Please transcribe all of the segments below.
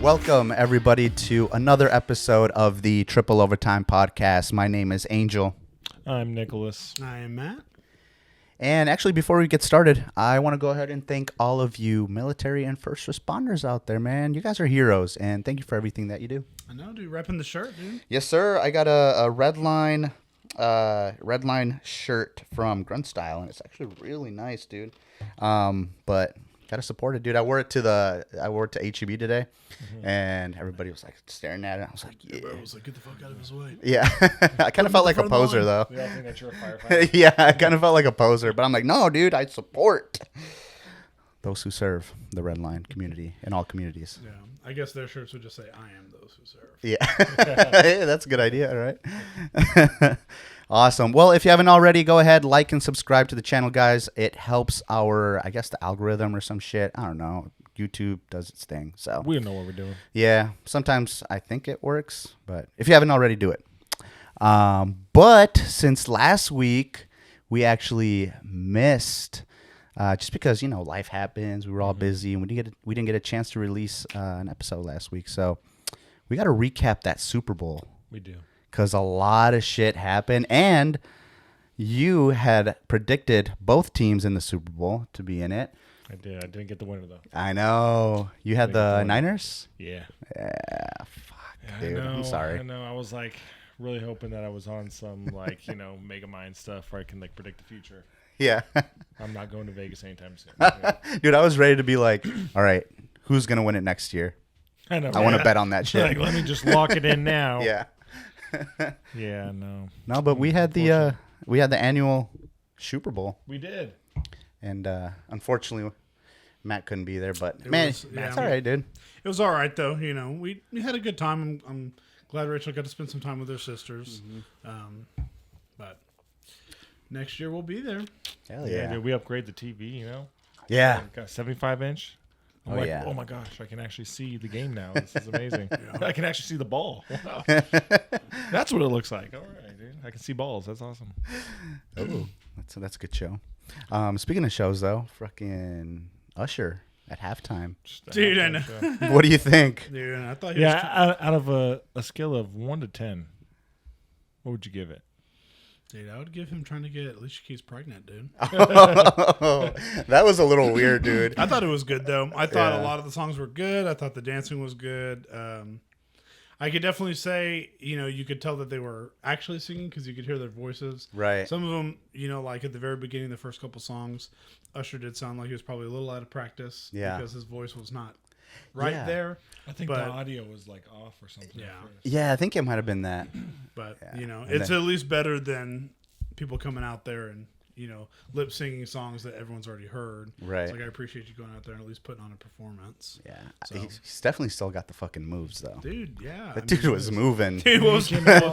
Welcome, everybody, to another episode of the Triple Overtime Podcast. My name is Angel. I'm Nicholas. I am Matt. And actually, before we get started, I want to go ahead and thank all of you military and first responders out there, man. You guys are heroes, and thank you for everything that you do. I know, dude. Repping the shirt, dude. Yes, sir. I got a red line shirt from Grunt Style, and it's actually really nice, dude. But gotta support it, dude. I wore it to HEB today, and everybody was like staring at it. I was like, yeah. I was like, get the fuck out of his way. Yeah. I kind of felt like a poser, though. We all think that you're a firefighter. Yeah, I kind of felt like a poser, but I'm like, no, dude, I support those who serve the red line community in all communities. Yeah, I guess their shirts would just say, I am those who serve. Yeah. Hey, that's a good idea, all right? Awesome. Well, if you haven't already, go ahead, like and subscribe to the channel, guys. It helps the algorithm or some shit. I don't know. YouTube does its thing. So We don't know what we're doing. yeah, sometimes I think it works, but if you haven't already, do it. But since last week, we actually missed, just because, life happens. We were all busy, and we didn't get a chance to release an episode last week. So we got to recap that Super Bowl. We do. Because a lot of shit happened, and you had predicted both teams in the Super Bowl to be in it. I did. I didn't get the winner, though. I know. You had the Niners? Yeah. Yeah, fuck, I dude. know, I'm sorry. I know. I was like really hoping that I was on some Mega Mind stuff where I can predict the future. Yeah. I'm not going to Vegas anytime soon. Dude, I was ready to be like, all right, who's going to win it next year? I know. I want to bet on that shit. Let me just lock it in now. Yeah. Yeah, no. No, but we had the annual Super Bowl, We did. and unfortunately, Matt couldn't be there. But It man, was- yeah, Matt's all right, dude. It was all right, though. We had a good time. I'm glad Rachel got to spend some time with her sisters. But next year we'll be there. Hell Yeah, yeah. dude, we upgrade the TV, Yeah. Got a 75-inch. I'm Oh, like, yeah. oh my gosh, I can actually see the game now. This is amazing. I can actually see the ball. Wow. That's what it looks like. All right, dude. I can see balls. That's awesome. Oh, that's a good show. Speaking of shows, though, fucking Usher at halftime. Just a Dude, I halftime know. show. What do you think? Dude, I thought he was Yeah, out of a scale of 1 to 10, what would you give it? Dude, I would give him trying to get Alicia Keys pregnant, dude. That was a little weird, dude. I thought it was good, though. I thought Yeah. a lot of the songs were good. I thought the dancing was good. I could definitely say, you could tell that they were actually singing because you could hear their voices. Right. Some of them, like at the very beginning, the first couple songs, Usher did sound like he was probably a little out of practice. Yeah. Because his voice was not right Yeah. there. I think But- the audio was off or something. Yeah. at first. Yeah, I think it might have been that. But, Yeah. And it's then- at least better than people coming out there and, lip singing songs that everyone's already heard. Right. It's like, I appreciate you going out there and at least putting on a performance. Yeah. So- He's definitely still got the fucking moves, though. Dude, yeah. That dude was moving. Dude, what was Came out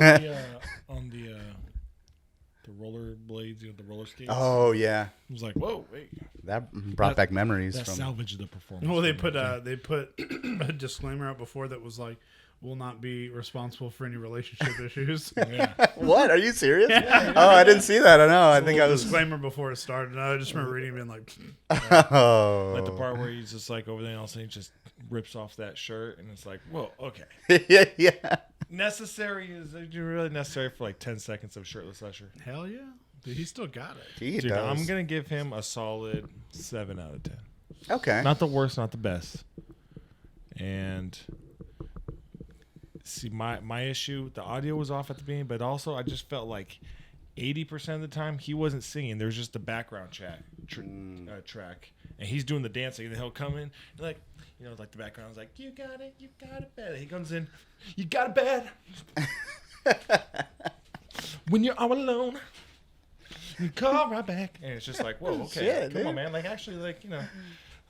on the roller blades, the roller skates. Oh, yeah. It was like, whoa, wait. That brought back memories That from. salvaged the performance. Well, they for me, put a disclaimer out before that was like, will not be responsible for any relationship issues. Yeah. What? Are you serious? Oh, I didn't see that. I know. I think I was. disclaimer before it started. And I just remember reading it and being like, Oh. Like the part where he's just over there and all of a sudden he just rips off that shirt and it's like, whoa, okay. Yeah. Necessary is really necessary for 10 seconds of shirtless Usher. hell yeah, dude, he still got it. He Dude, does. I'm going to give him a solid 7 out of 10. Okay. Not the worst, not the best. And see, my issue, the audio was off at the beginning, but also I just felt like 80% of the time he wasn't singing. There was just the background track, and he's doing the dancing, and he'll come in and the background's like, you got it bad. He comes in, you got it bad. When you're all alone, you call right back, and it's just like, whoa, okay, Shit, come dude. on, man.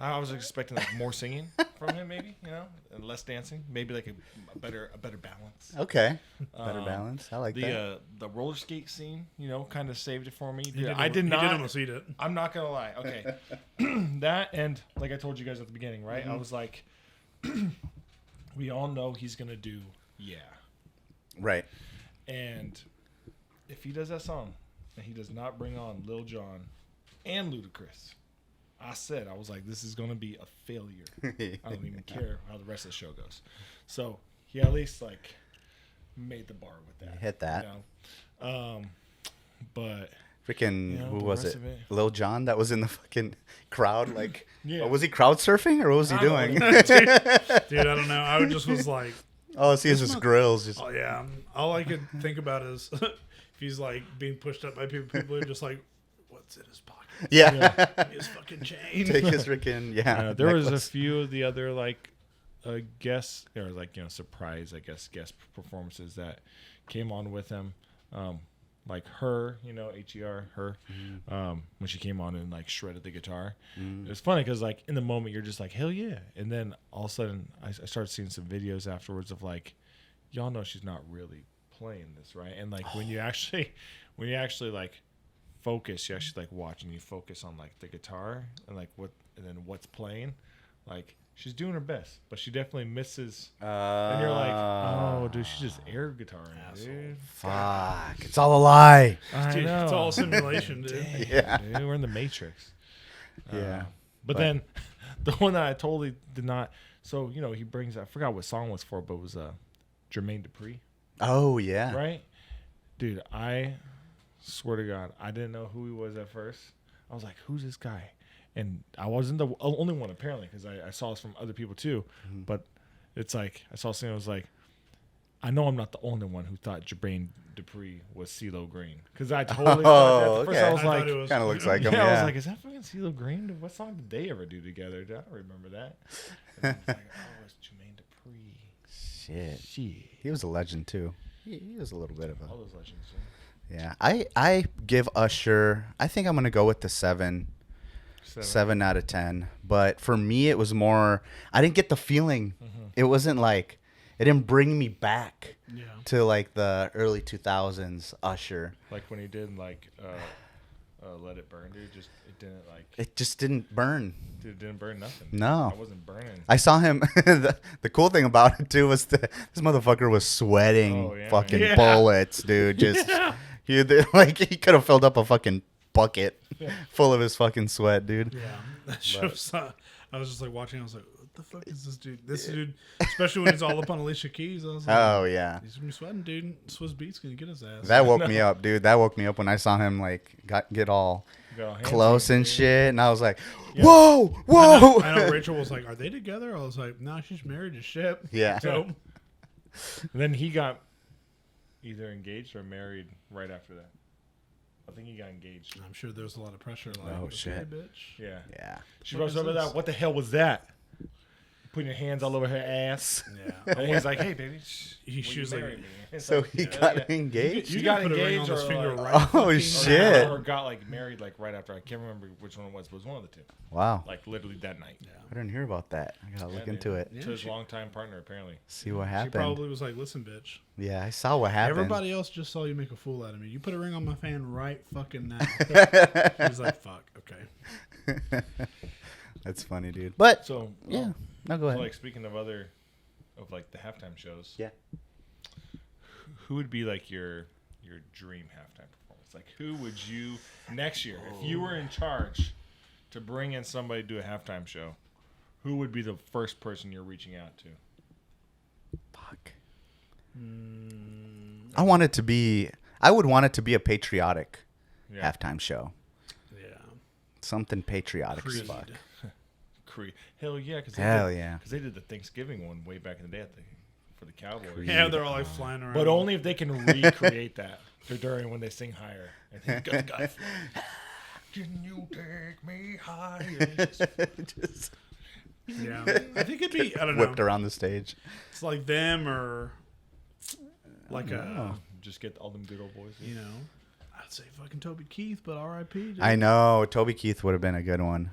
I was expecting more singing from him, maybe, and less dancing, maybe a better balance. Okay. Better balance. I like that. The roller skate scene, kind of saved it for me. He did I did not. He did almost eat it. I'm not gonna lie. Okay, that and like I told you guys at the beginning, right? I was like, we all know he's gonna do yeah, Right. and if he does that song and he does not bring on Lil Jon and Ludacris, I was like, this is gonna be a failure. I don't even care how the rest of the show goes. So he at least like made the bar with that. Hit that. You know? But Freaking, you know, who the was rest it? of it- Lil Jon that was in the fucking crowd. Like, Yeah. was he crowd surfing or what was he I don't doing? know. Dude, I don't know. I just was like, All I see is his grills. Just oh yeah. All I could think about is if he's like being pushed up by people are just like, what's in his pocket? yeah. His fucking chain. Take his freaking There was necklace. a few of the other like guests or like surprise guest performances that came on with him, like her, her, when she came on and like shredded the guitar. It was funny because like in the moment you're just like hell yeah, and then all of a sudden I started seeing some videos afterwards of like, y'all know she's not really playing this right, and like when you actually like focus, you actually like watch and you focus on like the guitar and like and then what's playing, like she's doing her best, but she definitely misses. And you're like, oh, dude, she's just air guitaring, dude. Fuck. It's all a lie. I Dude, know. it's all simulation, dude. Yeah. Dude, we're in the Matrix. Yeah. But then the one that I totally did not. So he brings. I forgot what song it was for, but it was Jermaine Dupri, Oh, yeah. right? Dude, I swear to God, I didn't know who he was at first. I was like, who's this guy? And I wasn't the only one apparently because I saw this from other people too. But it's like I saw something that was like, I know I'm not the only one who thought Jermaine Dupri was CeeLo Green because I totally thought that. At first okay. I was I thought like, it was- Kind of looks like him. yeah, I was Yeah. like, is that fucking CeeLo Green? What song did they ever do together? I don't remember that. And I was like, oh, it's Jermaine Dupri. Shit. Shit. He was a legend, too. He was a little bit of All a... those legends. Yeah. I give Usher... I think I'm going to go with the 7. 7 out of 10. But for me, it was more... I didn't get the feeling. It wasn't like... It didn't bring me back Yeah. to, like, the early 2000s Usher. Like when he did like Let It Burn, dude. Just it didn't like It just didn't burn. dude, it didn't burn nothing. No. I wasn't burning. I saw him. The cool thing about it, too, was this motherfucker was sweating Oh, yeah. fucking Yeah. bullets, dude. Just... He could have filled up a fucking bucket full of his fucking sweat, dude. Yeah. That show was, I was just like watching. I was like, what the fuck is this dude? This dude, especially when he's all up on Alicia Keys. I was like, Oh yeah, he's gonna be sweating, dude. Swiss Beats gonna get his ass. that woke me up, dude. That woke me up when I saw him like get all Got all handsy, close and dude. shit, and I was like, whoa, whoa. I know Rachel was like, "Are they together?" I was like, "No, she's married to Shep." Yeah. So, And then he got either engaged or married right after that. I think he got engaged. I'm sure there's a lot of pressure. Like, Oh, okay, shit. bitch. Yeah. Yeah. She What goes is over this? that. What the hell was that? Putting your hands all over her ass. Yeah. And he's like, hey, baby. She was like, It's So like, he yeah, got yeah. engaged. You You got got put a ring engaged on his or finger like- right. Oh, fucking shit. Or got like married like right after. I can't remember which one it was, but it was one of the two. Wow. Like literally that night. I didn't hear about that. I gotta look Yeah, into dude. it. Yeah, To his she- longtime partner, apparently. See what She happened. probably was like, "Listen, bitch. Yeah, I saw what happened. Everybody else just saw you make a fool out of me. You put a ring on my fan right fucking now." He's like, "Fuck, okay." That's funny, dude. But So yeah, no, go so, ahead. like speaking of like the halftime shows. Yeah. Who would be like your dream halftime performance? Like who would you next year if you were in charge to bring in somebody to do a halftime show? Who would be the first person you're reaching out to? Fuck. I want it to be. I would want it to be a patriotic Yeah. halftime show. Yeah. Something patriotic as Creed. fuck. Creed. Hell yeah, because Hell yeah. because they did the Thanksgiving one way back in the day for the Cowboys. Yeah, they're all like flying around. But only if they can recreate that during when they sing higher. And then you got the guy flying. Can you take me higher? Just Yeah, I think it'd be. I don't whipped know. around the stage. It's like them or like Just get all them good old boys. you know. I'd say fucking Toby Keith, but R.I.P. Dude. I know Toby Keith would have been a good one.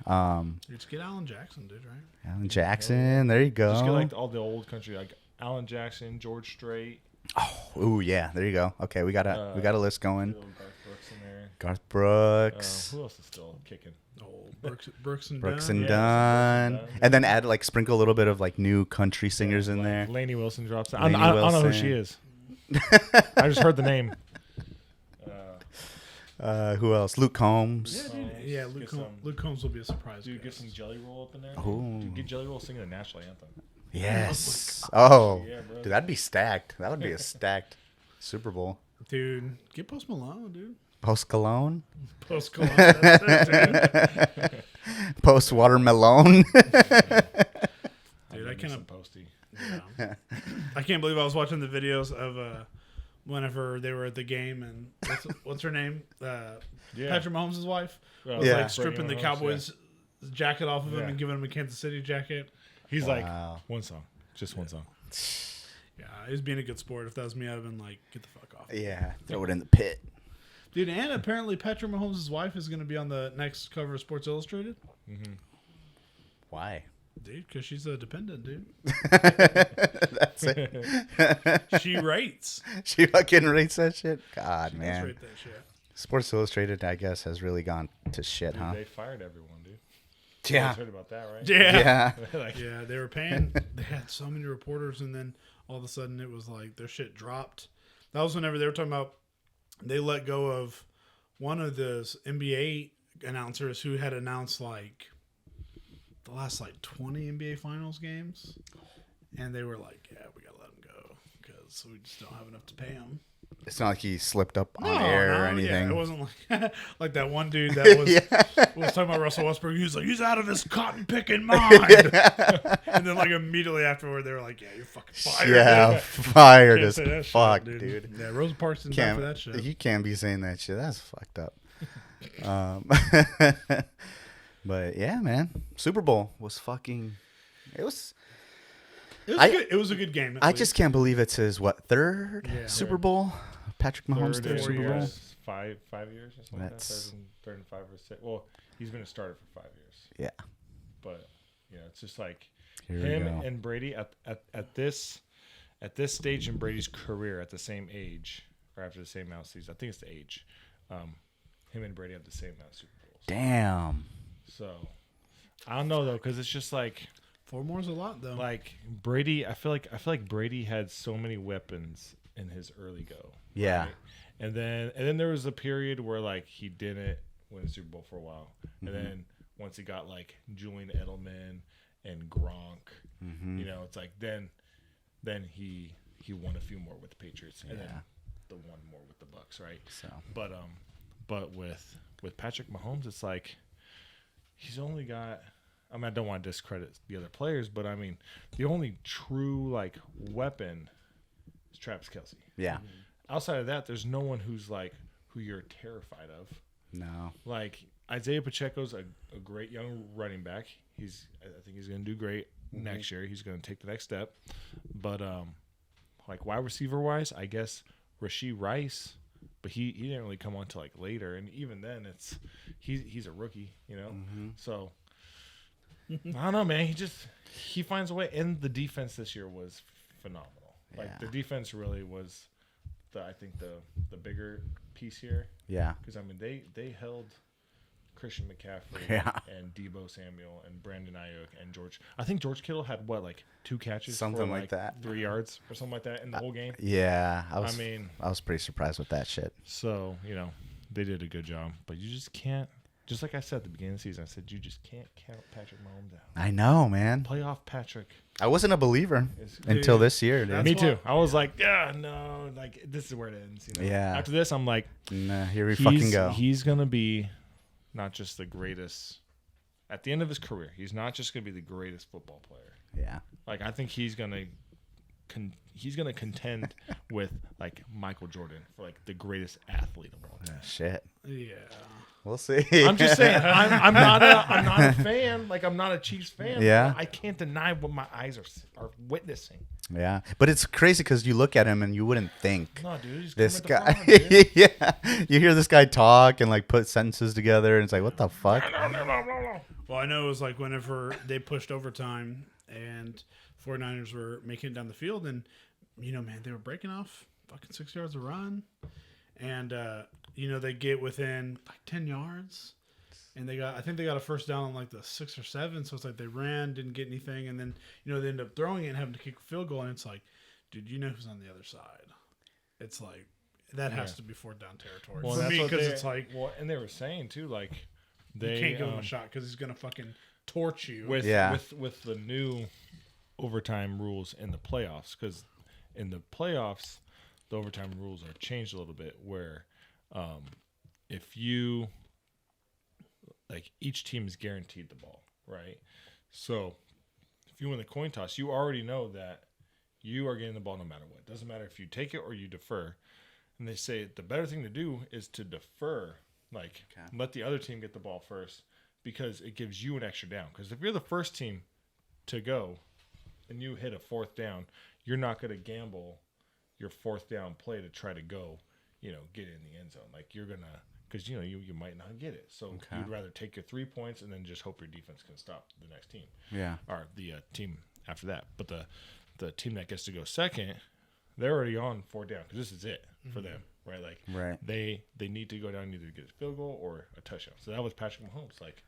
Just get Alan Jackson, dude. Right? Alan Jackson, there you go. Just get like all the old country, like Alan Jackson, George Strait, Ooh, yeah, there you go. Okay, we got a list going. little Garth Brooks in there. Garth Brooks, Who else is still kicking? Oh, Brooks and Brooks Dunn. and Yeah, Dunn, Brooks and Dunn. and then add like sprinkle a little bit of like new country singers in Like, there. Lainey Wilson drops. I Lainey don't know who Wilson. she is. I just heard the name. Who else? Luke Combs. Yeah, dude. Yeah, Luke Combs will be a surprise. Dude, get guest. some Jelly Roll up in there. Ooh. Dude, get Jelly Roll singing the national anthem. Yes. Oh, Yeah, bro. dude, that'd be stacked. That would be a stacked Super Bowl. Dude, get Post Malone, dude. Post Cologne. Post Malone. That's it, dude. Post Watermelon. Dude, I Some can't. posty. Yeah. I can't believe I was watching the videos of whenever they were at the game and what's her name? Yeah. Patrick Mahomes' wife Oh, was Yeah. like stripping the Mahomes, Cowboys jacket off of him Yeah. and giving him a Kansas City jacket. He's Wow. like, one song. Just one song. Yeah, he was being a good sport. If that was me, I'd have been like, get the fuck off. Yeah, throw it in the pit. Dude, and apparently Patrick Mahomes' wife is going to be on the next cover of Sports Illustrated. Why? Dude, because she's a dependent, dude. That's it. She rates. She fucking rates that shit. God, She does man. rate that shit. Sports Illustrated, I guess, has really gone to shit, Dude, huh? they fired everyone, dude. Yeah. You guys heard about that, right? Yeah. Yeah. Like, Yeah, they were paying. They had so many reporters, and then all of a sudden it was like their shit dropped. That was whenever they were talking about they let go of one of the NBA announcers who had announced like the last like 20 NBA Finals games, and they were like, "Yeah, we gotta let him go because we just don't have enough to pay him." It's not like he slipped up on air or anything. Yeah, it wasn't like like that one dude that was Yeah. was talking about Russell Westbrook. He was like, he's out of his cotton picking mind. And then like immediately afterward, they were like, yeah, you're fucking fired. Yeah, fired Can't as say that shit, fuck, dude. Yeah, Rosa Parks didn't die for that shit. You can't be saying that shit. That's fucked up. But yeah, man, Super Bowl was fucking. It was. It was a good game. I just can't believe it's his third Yeah. Super Bowl. Patrick Mahomes' third Third Super Bowl. years, 5 years or something That's- like that. Third and 5 or 6. Well, he's been a starter for 5 years. Yeah. But you know, it's just like Here we him go. and Brady at this stage in Brady's career at the same age or after the same amount of seasons. I think it's the age. Him and Brady have the same amount of Super Bowls. Damn. So I don't know though, because it's just like 4 more is a lot though. like Brady. I feel like Brady had so many weapons in his early go. Yeah. Right? And then there was a period where like he didn't win the Super Bowl for a while, and then once he got like Julian Edelman and Gronk, you know, it's like then he won a few more with the Patriots, and then the one more with the Bucks, right? So But with Patrick Mahomes, it's like he's only got. I mean, I don't want to discredit the other players, but I mean, the only true like weapon is Travis Kelce. yeah. Outside of that, there's no one who's like who you're terrified of. No. Like Isaiah Pacheco's a great young running back. I think he's going to do great next year. He's going to take the next step. But like wide receiver wise, I guess Rashee Rice, but he didn't really come on until like later, and even then he's a rookie, you know. So I don't know, man. He finds a way, and the defense this year was phenomenal. Like Yeah. the defense really was. I think the bigger piece here, Yeah. because I mean they held Christian McCaffrey and Debo Samuel and Brandon Ayuk and George. I think George Kittle had what, like 2 catches, Something for like that. 3 yards or something like that in the whole game. Yeah. I was pretty surprised with that shit. So you know they did a good job, but you just can't. Just like I said at the beginning of the season, I said you just can't count Patrick Mahomes out. I know, man. Playoff Patrick. I wasn't a believer Is- until this year, dude. That's Me why- too. I was like, yeah, no, like this is where it ends. You know? Yeah. After this, I'm like, Nah, here we fucking go. He's gonna be not just the greatest at the end of his career. He's not just gonna be the greatest football player. Yeah. Like I think he's gonna contend with like Michael Jordan for like the greatest athlete of all time. Shit. Yeah. We'll see. I'm just saying, I'm not a fan. Like I'm not a Chiefs fan. Yeah. but I can't deny what my eyes are witnessing. Yeah. But it's crazy because you look at him and you wouldn't think No, dude, he's this coming guy. at the front, dude. Yeah. You hear this guy talk and like put sentences together and it's like, what the fuck? Well, I know it was like whenever they pushed overtime and 49ers were making it down the field, and you know, man, they were breaking off fucking 6 yards of run, and you know, they get within like 10 yards, and I think they got a first down on like the 6 or 7. So it's like they ran, didn't get anything, and then you know they end up throwing it and having to kick a field goal, and it's like, dude, you know who's on the other side? It's like that has to be fourth down territory Well, for that's me what because it's like and they were saying too, like they you can't give him a shot because he's gonna fucking torch you. with the new overtime rules in the playoffs, because in the playoffs the overtime rules are changed a little bit where if you like each team is guaranteed the ball, right? So if you win the coin toss, you already know that you are getting the ball no matter what. Doesn't matter if you take it or you defer. And they say the better thing to do is to defer, like let the other team get the ball first, because it gives you an extra down. Because if you're the first team to go and you hit a fourth down, you're not going to gamble your fourth down play to try to go, get in the end zone. Like you're going to, because you might not get it. So you'd rather take your 3 points and then just hope your defense can stop the next team. Yeah. Or the team after that. But the team that gets to go second, they're already on 4 down because this is it for them, right? Like they need to go down either to get a field goal or a touchdown. So that was Patrick Mahomes. Like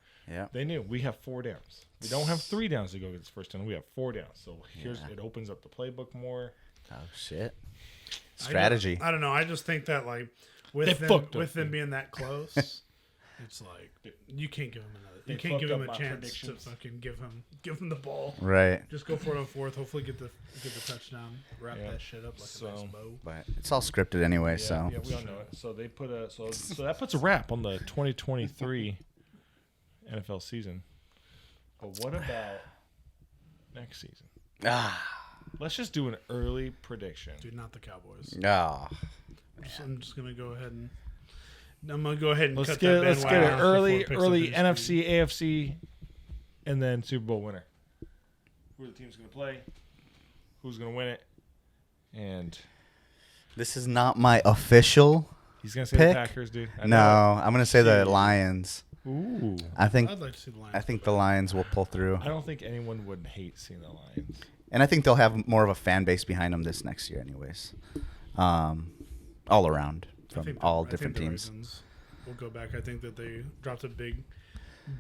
they knew we have 4 downs. We don't have 3 downs to go get this first down. We have 4 downs. So it opens up the playbook more. Oh shit! Strategy. I don't know. I just think that like with them being that close, it's like you can't give him another. You can't give him a chance to fucking give him the ball. Right. Just go for it on fourth. Hopefully get the touchdown. Wrap that shit up like a nice bow. But it's all scripted anyway, so. Yeah, we all know it. So they put so that puts a wrap on the 2023 NFL season. But what about next season? Let's just do an early prediction. Dude, not the Cowboys. No. I'm just gonna go ahead and let's get an early NFC, AFC, and then Super Bowl winner. Who are the teams going to play? Who's going to win it? And this is not my official. He's going to say pick. the Packers, dude. No, I'm going to say the Lions. Ooh. I'd like to see the Lions. I think the Lions will pull through. I don't think anyone would hate seeing the Lions. And I think they'll have more of a fan base behind them this next year, anyways. All around from all different teams. We'll go back. I think that they dropped a big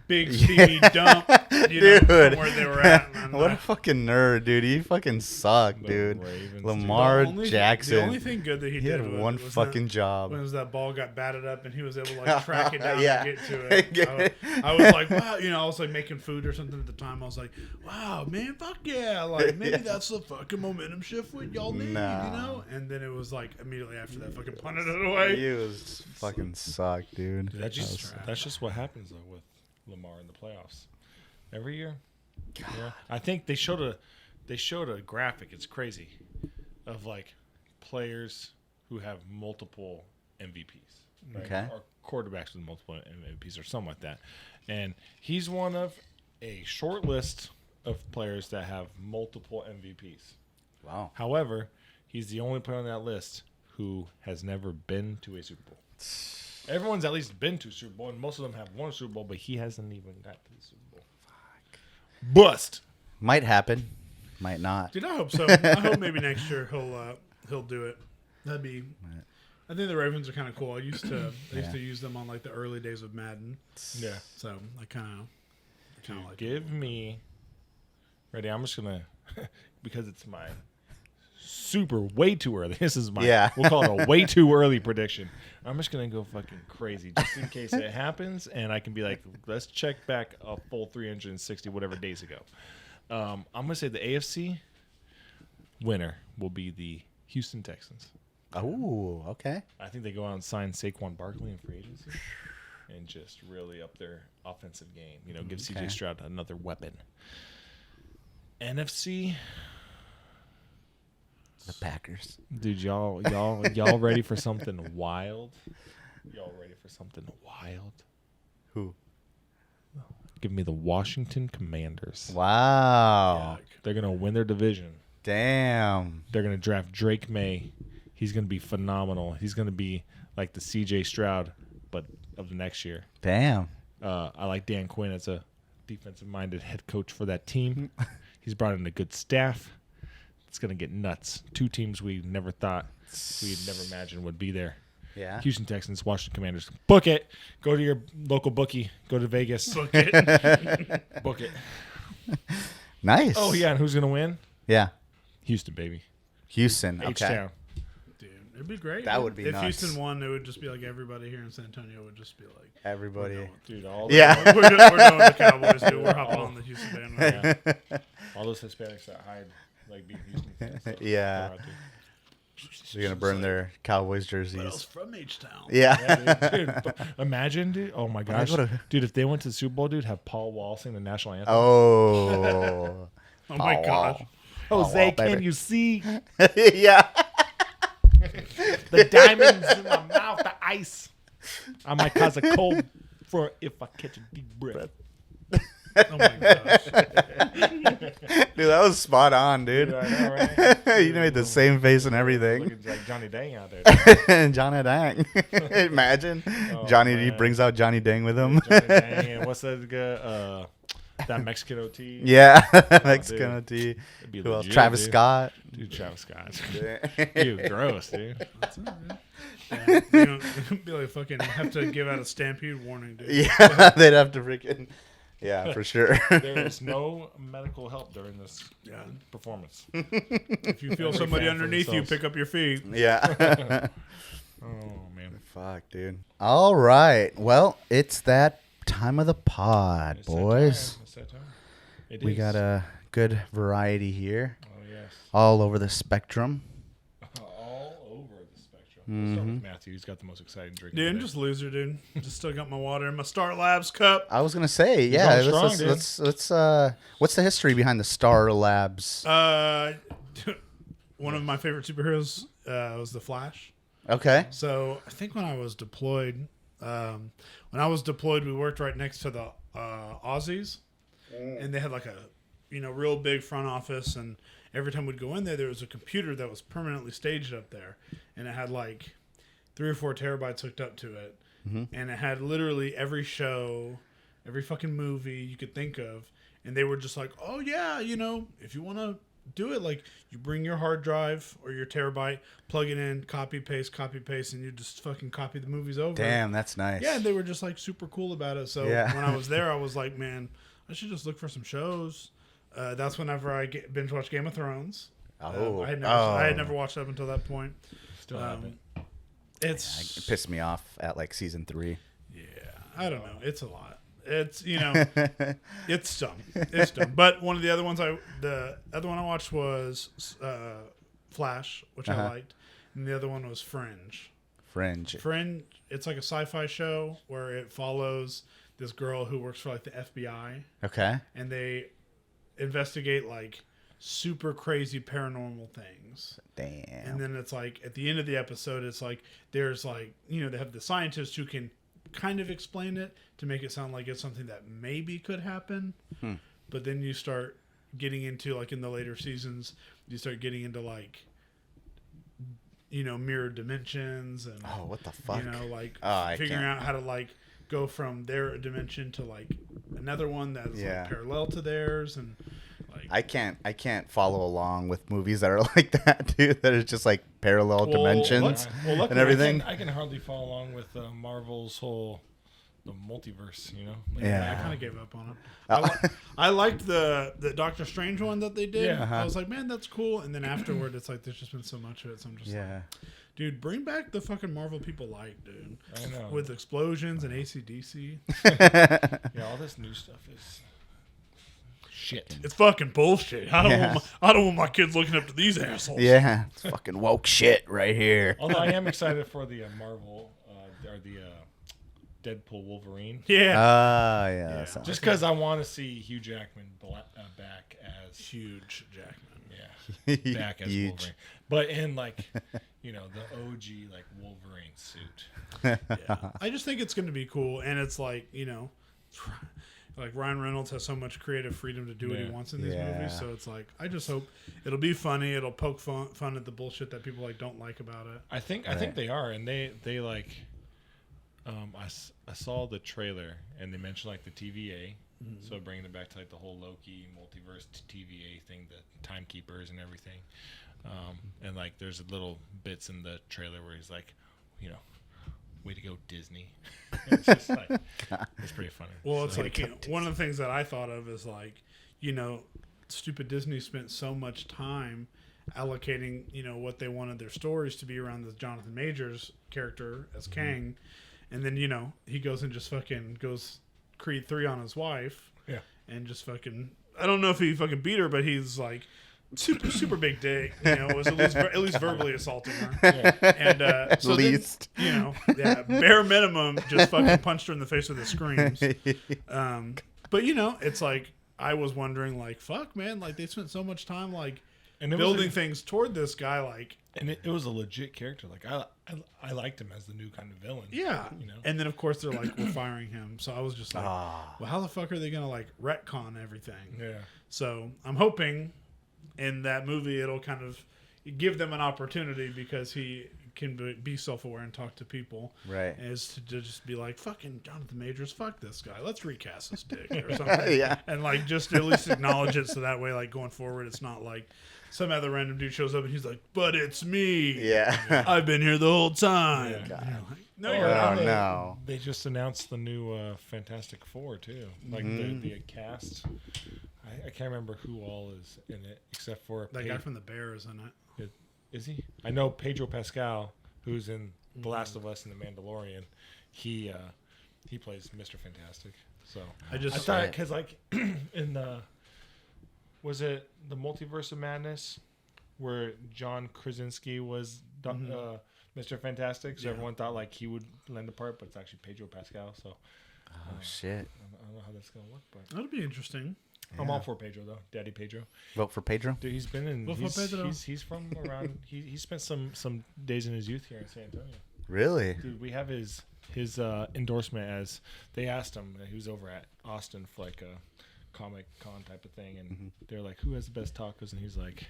steamy dump, dude, from where they were at. What a fucking nerd, dude. He fucking sucked, dude. Ravens, Lamar Jackson. The only thing good that he did had one was fucking job. When that ball got batted up and he was able to like track it down and get to it. I was like, wow, I was like making food or something at the time. I was like, wow, man, fuck yeah. Like maybe that's the fucking momentum shift what y'all need, And then it was like immediately after that fucking punted it away. He was fucking sucked, dude. That's just what happens though with Lamar in the playoffs every year. Yeah, I think they showed a graphic. It's crazy of like players who have multiple MVPs, right? Okay, or quarterbacks with multiple MVPs or something like that. And he's one of a short list of players that have multiple MVPs. Wow. However, he's the only player on that list who has never been to a Super Bowl. Everyone's at least been to a Super Bowl, and most of them have won a Super Bowl, but he hasn't even got to the Super Bowl. Fuck. Bust. Might happen. Might not. Dude, I hope so. I hope maybe next year he'll do it. That'd be. I think the Ravens are kind of cool. I used to use them on like the early days of Madden. Yeah. So I kind of like. Give me. Ready? I'm just gonna because it's my super way too early. This is my we'll call it a way too early prediction. I'm just gonna go fucking crazy just in case it happens, and I can be like, let's check back a full 360 whatever days ago. I'm gonna say the AFC winner will be the Houston Texans. Oh, okay. I think they go out and sign Saquon Barkley in free agency and just really up their offensive game. Give CJ Stroud another weapon. NFC. The Packers. Dude, y'all ready for something wild? Y'all ready for something wild? Who? Give me the Washington Commanders. Wow. They're going to win their division. Damn. They're going to draft Drake May. He's going to be phenomenal. He's going to be like the CJ Stroud, but of the next year. Damn. I like Dan Quinn as a defensive-minded head coach for that team. He's brought in a good staff. It's going to get nuts. 2 teams we never thought, we'd never imagined would be there. Yeah. Houston Texans, Washington Commanders. Book it. Go to your local bookie. Go to Vegas. Book it. Book it. Nice. Oh, yeah, and who's going to win? Yeah. Houston, baby. Houston. Okay. H-Town. Dude, It'd be great. That would be if nuts. Houston won, it would just be like everybody here in San Antonio would just be like Everybody. Dude, all Yeah. we're doing the Cowboys, dude. We're hopping on the Houston bandwagon. all those Hispanics that hide like being Houston fans. So Yeah. they're out there. They're gonna burn their Cowboys But I was jerseys. from H-Town. Yeah. Yeah, dude, but imagine, dude. Oh my gosh, go to- dude! If they went to the Super Bowl, dude, have Paul Wall sing the national anthem. Oh. Oh my Paul gosh. Wall. Jose, Wall, baby. can you see Yeah. the diamonds in my mouth, the ice? I might cause a cold for if I catch a deep breath. Oh my gosh. Dude, that was spot on, dude. Dude, I know, right? You made the same face and everything. Looking like Johnny Dang out there. Johnny Dang. Imagine Oh, Johnny. He man. brings out Johnny Dang with him. Johnny Dang, and what's that guy? That Mexican OT. Yeah, Mexican OT. It'd be Who else? legit, Travis dude. Scott. Dude, Travis Scott. Dude, gross, dude. That's all right. Yeah, you know, it'd be like fucking have to give out a stampede warning, dude. Yeah, they'd have to freaking. Yeah, for sure. There is no medical help during this Yeah. performance. If you feel Every somebody fan for underneath you, themselves. pick up your feet. Yeah. Oh man, Fuck, dude. All right. Well, it's that time of the pod, It's that boys. time. It's that time. It We is. got a good variety here, Oh yes. all over the spectrum. All over the spectrum. Let's start with Matthew. He's got the most exciting drink. Dude, I'm today. just a loser, dude. Just still got my water in my Star Labs cup. I was gonna say, yeah. going Let's, strong, let's what's the history behind the Star Labs? One of my favorite superheroes was the Flash. Okay. So I think when I was deployed, we worked right next to the Aussies, and they had like a real big front office, and every time we'd go in there was a computer that was permanently staged up there, and it had like 3 or 4 terabytes hooked up to it, and it had literally every show, every fucking movie you could think of, and they were just like, oh yeah, if you want to do it, like you bring your hard drive or your terabyte, plug it in, copy paste, and you just fucking copy the movies over. Damn, that's nice. Yeah, and they were just like super cool about it. So Yeah. when I was there, I was like, man, I should just look for some shows. That's whenever I binge watch Game of Thrones. Oh. I had never watched up until that point. Still haven't. It pissed me off at like season 3. Yeah, I don't know. It's a lot. It's it's dumb. It's dumb. But one of the other ones the other one I watched was Flash, which I liked, and the other one was Fringe. Fringe. It's like a sci-fi show where it follows this girl who works for like the FBI, Okay. and they investigate like super crazy paranormal things. Damn. And then it's like at the end of the episode, it's like there's like they have the scientists who can kind of explain it to make it sound like it's something that maybe could happen. But then you start getting into like in the later seasons, you start getting into like mirror dimensions and Oh, what the fuck? I figuring can't. out how to like go from their dimension to like another one that's Yeah. like parallel to theirs, and like I can't follow along with movies that are like that, dude. That are just like parallel dimensions luckily, and everything. I can hardly follow along with Marvel's whole the multiverse. Yeah. I kind of gave up on it. I liked the Doctor Strange one that they did. Yeah. I was like, man, that's cool. And then afterward, it's like there's just been so much of it. So I'm just like, Yeah. dude, bring back the fucking Marvel people like, dude. I know. With explosions and ACDC. Yeah, all this new stuff is shit. It's fucking bullshit. I don't want my kids looking up to these assholes. Yeah. It's fucking woke shit right here. Although I am excited for the Marvel or the Deadpool Wolverine. Yeah. Yeah. that sounds- Just because I want to see Hugh Jackman back as Huge Jackman. yeah, back as Huge. Wolverine, but in like the OG like Wolverine suit. Yeah. I just think it's going to be cool. And it's like, like Ryan Reynolds has so much creative freedom to do what he Yeah. wants in these Yeah. movies. So it's like, I just hope it'll be funny. It'll poke fun at the bullshit that people like don't like about it. I think they are, and they like. I saw the trailer, and they mentioned like the TVA, so bringing it back to like the whole Loki multiverse TVA thing, the timekeepers and everything, and like there's little bits in the trailer where he's like, way to go Disney. It's just like it's pretty funny. Well, it's So- like one of the things that I thought of is like, stupid Disney spent so much time allocating, what they wanted their stories to be around the Jonathan Majors character as Kang, and then he goes and just fucking goes Creed 3 on his wife, and just fucking. I don't know if he fucking beat her, but he's like super big dick. Was at least verbally assaulting her. Yeah. And so least, then, bare minimum, just fucking punched her in the face with his screams. But it's like I was wondering, like, fuck, man, like they spent so much time like building things toward this guy, like, and it was a legit character. Like I liked him as the new kind of villain. Yeah, And then of course they're like, we're firing him. So I was just like, well, how the fuck are they gonna like retcon everything? Yeah. So I'm hoping in that movie it'll kind of give them an opportunity because he can be self-aware and talk to people. Right. Is to just be like, fucking Jonathan Majors, fuck this guy. Let's recast this dick or something. Yeah. And like just at least acknowledge it so that way like going forward it's not like some other random dude shows up and he's like, but it's me. Yeah. I've been here the whole time. Yeah. Like, no, you're not. No. They just announced the new Fantastic Four too. Like the cast. I can't remember who all is in it except for that guy from the Bears in it. Is he? I know Pedro Pascal, who's in The Last of Us and The Mandalorian. He plays Mr. Fantastic. So I thought because like in the was it the Multiverse of Madness where John Krasinski was Mr. Fantastic? So everyone thought like he would lend a part, but it's actually Pedro Pascal. So shit, I don't know how that's gonna look, but that'll be interesting. Yeah. I'm all for Pedro though, Daddy Pedro. Vote for Pedro, dude. He's been in. He's from around. He spent some days in his youth here in San Antonio. Really, dude. We have his endorsement as they asked him. He was over at Austin for like a Comic Con type of thing, and they're like, "Who has the best tacos?" And he's like,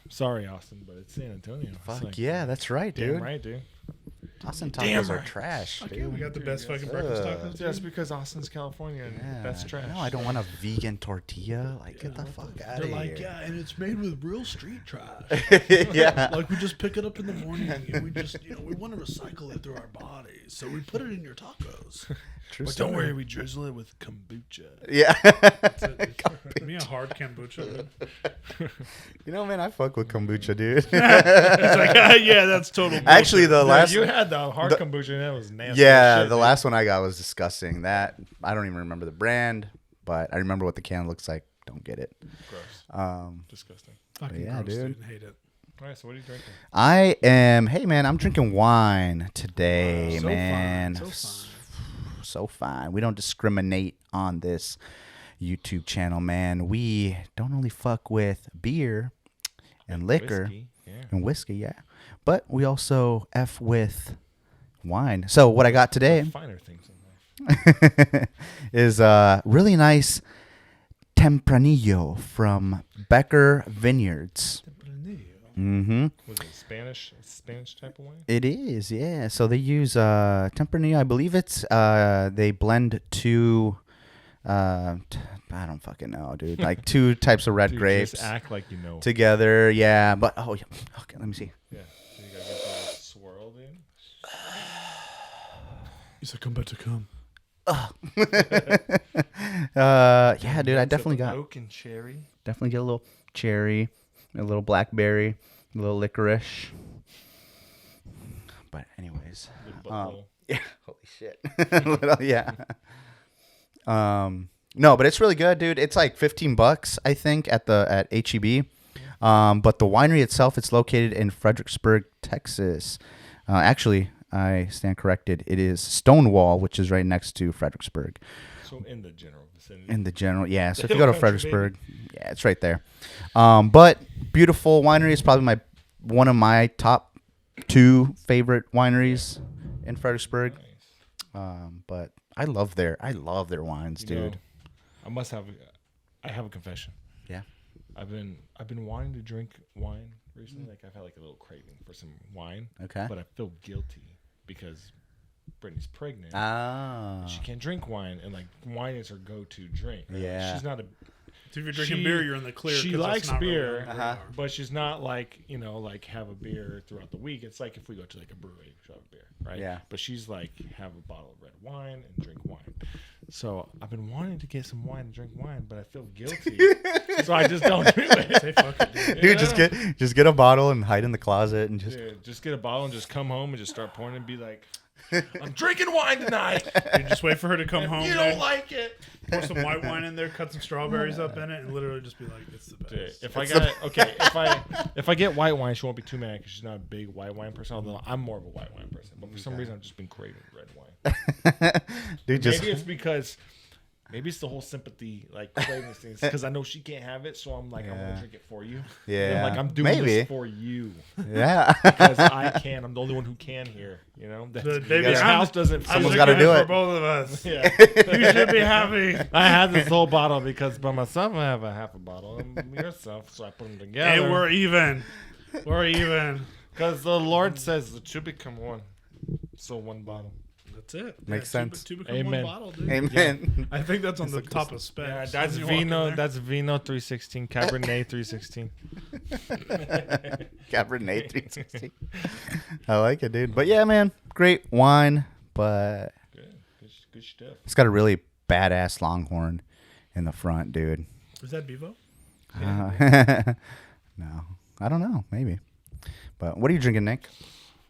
"Sorry, Austin, but it's San Antonio." Fuck like, yeah, that's right, dude. Damn right, dude. Austin tacos are trash, dude. Yeah, we got the best fucking breakfast tacos. That's because Austin's California and that's trash. No, I don't want a vegan tortilla. Like, get the fuck out of here. They're like, yeah, and it's made with real street trash. Yeah. Like, we just pick it up in the morning and we just, we want to recycle it through our bodies. So we put it in your tacos. True. But don't worry, we drizzle it with kombucha. Yeah. Give me a hard kombucha. Man, I fuck with kombucha, dude. It's like, yeah, that's total bullshit. Actually, the last you had the hard kombucha and that was nasty. Yeah, shit, the last one I got was disgusting. That I don't even remember the brand, but I remember what the can looks like. Don't get it. Gross. Disgusting. Fucking gross, dude. Hate it. All right, so what are you drinking? Hey man, I'm drinking wine today, so man. Fine. So fine. So fine. We don't discriminate on this YouTube channel, man. We don't only fuck with beer and liquor and whiskey, yeah. But we also F with wine. So what I got today finer things in life. is really nice Tempranillo from Becker Vineyards. Mm-hmm. Was it Spanish type of wine? It is, yeah. So they use Tempranillo. I believe it's they blend two. I don't fucking know, dude. Like two types of red grapes. Just act like you know. Together, yeah. But yeah. Okay, let me see. Yeah. So you gotta get that swirled in. You said come back to come. Yeah, dude. I definitely got oak and cherry. Definitely get a little cherry, a little blackberry, a little licorice. But anyways, yeah. Holy shit. Yeah. No, but it's really good, dude. It's like $15, I think, at HEB. But the winery itself, it's located in Fredericksburg, Texas. Actually, I stand corrected. It is Stonewall, which is right next to Fredericksburg. So in the general vicinity. In the general, yeah. So if you go to Fredericksburg, yeah, it's right there. But beautiful winery is probably one of my top 2 favorite wineries in Fredericksburg. Nice. But I love their wines, dude. I have a confession. Yeah. I've been wanting to drink wine recently. Like I've had like a little craving for some wine. Okay. But I feel guilty because Brittany's pregnant. Ah. She can't drink wine, and like wine is her go-to drink. Right? Yeah. She's not a. So if you're drinking beer, you're in the clear. She likes beer, really but she's not like like have a beer throughout the week. It's like if we go to like a brewery, she'll have a beer, right? Yeah. But she's like have a bottle of red wine and drink wine. So I've been wanting to get some wine and drink wine, but I feel guilty, so I just don't do it. Say fuck it, dude. Dude, just get a bottle and hide in the closet and just. Dude, just get a bottle and just come home and just start pouring and be like, I'm drinking wine tonight. Dude, just wait for her to come home. You there, don't like it. pour some white wine in there, cut some strawberries up in it, and literally just be like, "It's the best." Dude, if I get white wine, she won't be too mad because she's not a big white wine person. Although I'm more of a white wine person, but for some reason I've just been craving red wine. Dude, just. Maybe it's because. Maybe it's the whole sympathy, like craving things, because I know she can't have it, so I'm like, I'm gonna drink it for you. Yeah, And I'm like, I'm doing this for you. Yeah, Because I can. I'm the only one who can here. You know, this house doesn't. Someone's got to do for it. both of us. Yeah. You should be happy. I had this whole bottle because by myself I have a half a bottle, and yourself, so I put them together. Hey, we're even. We're even. Because the Lord says it should become one, so one bottle. That's it. Makes sense. Two become Amen. one bottle, dude. Amen. I think that's on the top of specs. Yeah, that's When you walk in Vino. there. That's Vino 316, Cabernet 316. Cabernet 360. I like it, dude. But yeah, man, great wine, but Good stuff. it's got a really badass Longhorn in the front, dude. Is that Bevo? No, I don't know, maybe. But what are you drinking, Nick?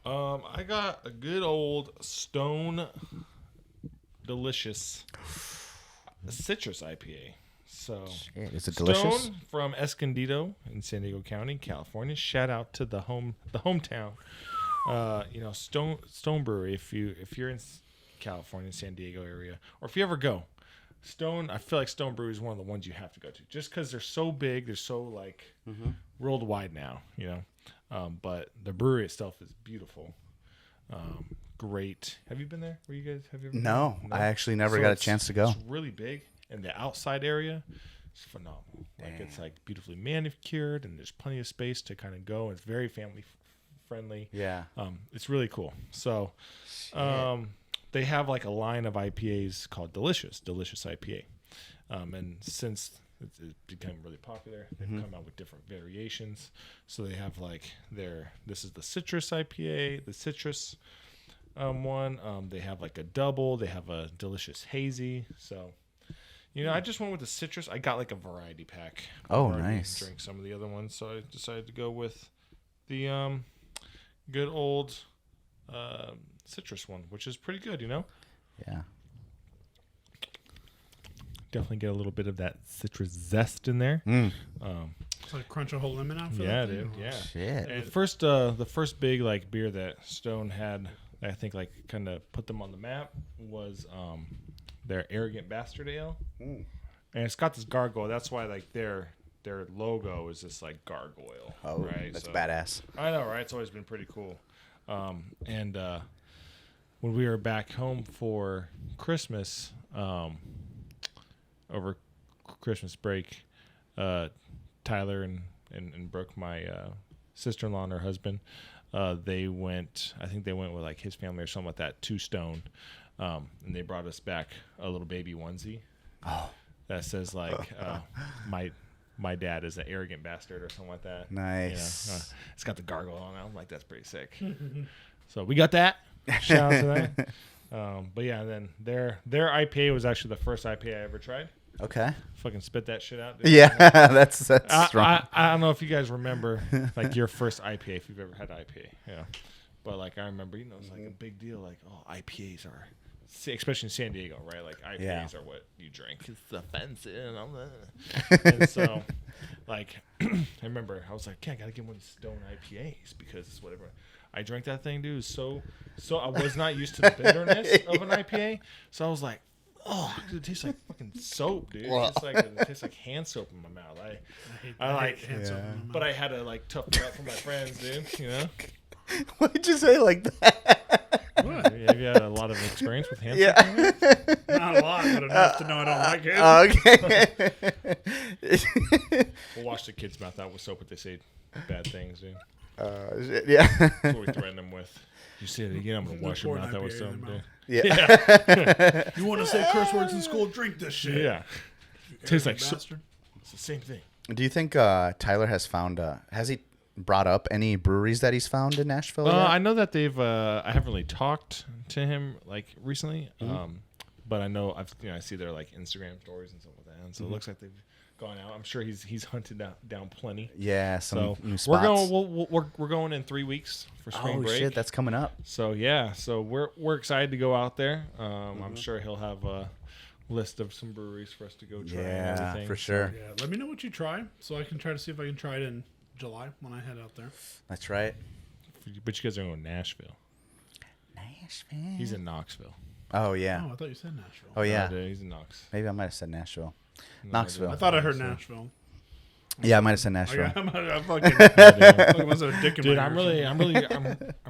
I got a good old Stone Delicious citrus IPA. So Is it delicious? Stone from Escondido in San Diego County, California. Shout out to the hometown. Stone Brewery. If you're in California, San Diego area, or if you ever go, Stone. I feel like Stone Brewery is one of the ones you have to go to, just because they're so big. They're so like worldwide now. But the brewery itself is beautiful. Great. Have you been there? Have you ever been No, there? I actually never got a chance to go. It's really big, and the outside area is phenomenal. Like it's like beautifully manicured, and there's plenty of space to kind of go. And it's very family friendly. Yeah. It's really cool. So, they have like a line of IPAs called Delicious IPA, and since it's become really popular, they've come out with different variations. So they have like this is the citrus IPA, the citrus one. They have like a double. They have a delicious hazy. So, I just went with the citrus. I got like a variety pack. Oh, Already nice. Drink some of the other ones, so I decided to go with the good old citrus one, which is pretty good. Yeah. Definitely get a little bit of that citrus zest in there. It's like crunch a whole lemon out for Yeah, that thing? dude. Yeah. Shit. And the first big like beer that Stone had, I think like kind of put them on the map, was their Arrogant Bastard Ale, and it's got this gargoyle. That's why like their logo is this like gargoyle. Oh, right. that's So, badass. I know, right? It's always been pretty cool. And when we were back home for Christmas, over Christmas break, Tyler and Brooke, my sister-in-law and her husband, they went with like his family or something like that to Stone, and they brought us back a little baby onesie that says like my dad is an arrogant bastard or something like that. Nice. It's got the gargoyle on it. I'm like, that's pretty sick. So we got that. Shout out to that. But yeah, then their IPA was actually the first IPA I ever tried. Okay. Fucking spit that shit out, dude. Yeah, that's strong. I don't know if you guys remember like your first IPA, if you've ever had IPA. Yeah. But like I remember, it's like a big deal. Like, IPAs are, especially in San Diego, right? Like IPAs are what you drink. It's offensive. And so, like, I remember I was like, I gotta get one of these Stone IPAs because it's whatever. I drank that thing, dude. So I was not used to the bitterness of an IPA. So I was like, it tastes like fucking soap, dude. It tastes like hand soap in my mouth. I like hand soap in my mouth. but I had to like tough it up for my friends, dude. Why did you say like that? What? Have you had a lot of experience with hand soap? Yeah. Not a lot, but enough to know I don't like it. Okay. We'll wash the kids' mouth out with soap if they say bad things, dude. Yeah. That's what we threaten them with. You say it again, I'm gonna wash your Pour an mouth out with IPA in soap, their dude. Yeah. You want to say curse words in school? Drink this shit. Yeah. Tastes like soap. bastard. It's the same thing. Do you think Tyler has found? Has he brought up any breweries that he's found in Nashville? Yet? I know that they've. I haven't really talked to him like recently. but I know I see their like Instagram stories and stuff like that, and so it looks like they've gone out. I'm sure he's hunted down plenty. Yeah, some So new spots. we're going in 3 weeks for spring break. Shit, that's coming up. So yeah, so we're excited to go out there. I'm sure he'll have a list of some breweries for us to go try. And Yeah, everything. for sure. Yeah, let me know what you try, so I can try to see if I can try it in July when I head out there. That's right. But you guys are going to Nashville. Nashville. He's in Knoxville. Oh yeah. Oh, I thought you said Nashville. Oh yeah. No, he's in Knox. Maybe I might have said Nashville. No, Knoxville. I thought I heard Nashville. Yeah, I might have said Nashville. I'm fucking was a dick in Dude, my I'm ear.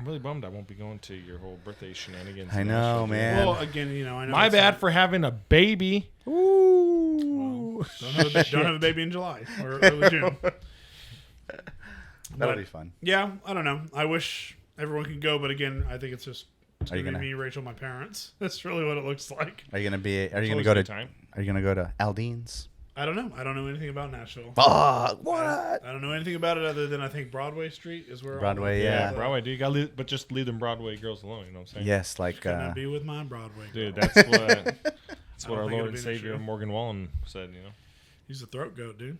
really bummed I won't be going to your whole birthday shenanigans. I in know, Nashville, dude. man. Well, again, I know. My it's bad like, for having a baby. Ooh. don't have a baby in July or early June. That'll But, be fun. Yeah, I don't know. I wish everyone could go, but again, I think it's just Are you gonna gonna? be me, Rachel, my parents. That's really what it looks like. Are you gonna be? Are you Always gonna a go good to? time. Are you gonna go to Aldean's? I don't know. I don't know anything about Nashville. Fuck! What? I don't know anything about it other than I think Broadway Street is where Broadway, all yeah. the- Broadway, dude. You gotta leave, but just leave them Broadway girls alone. You know what I'm saying? Yes, like Can I be with my Broadway? Dude, girl? that's what I our don't think Lord it'll and be an Savior issue. Morgan Wallen said. He's a throat goat, dude.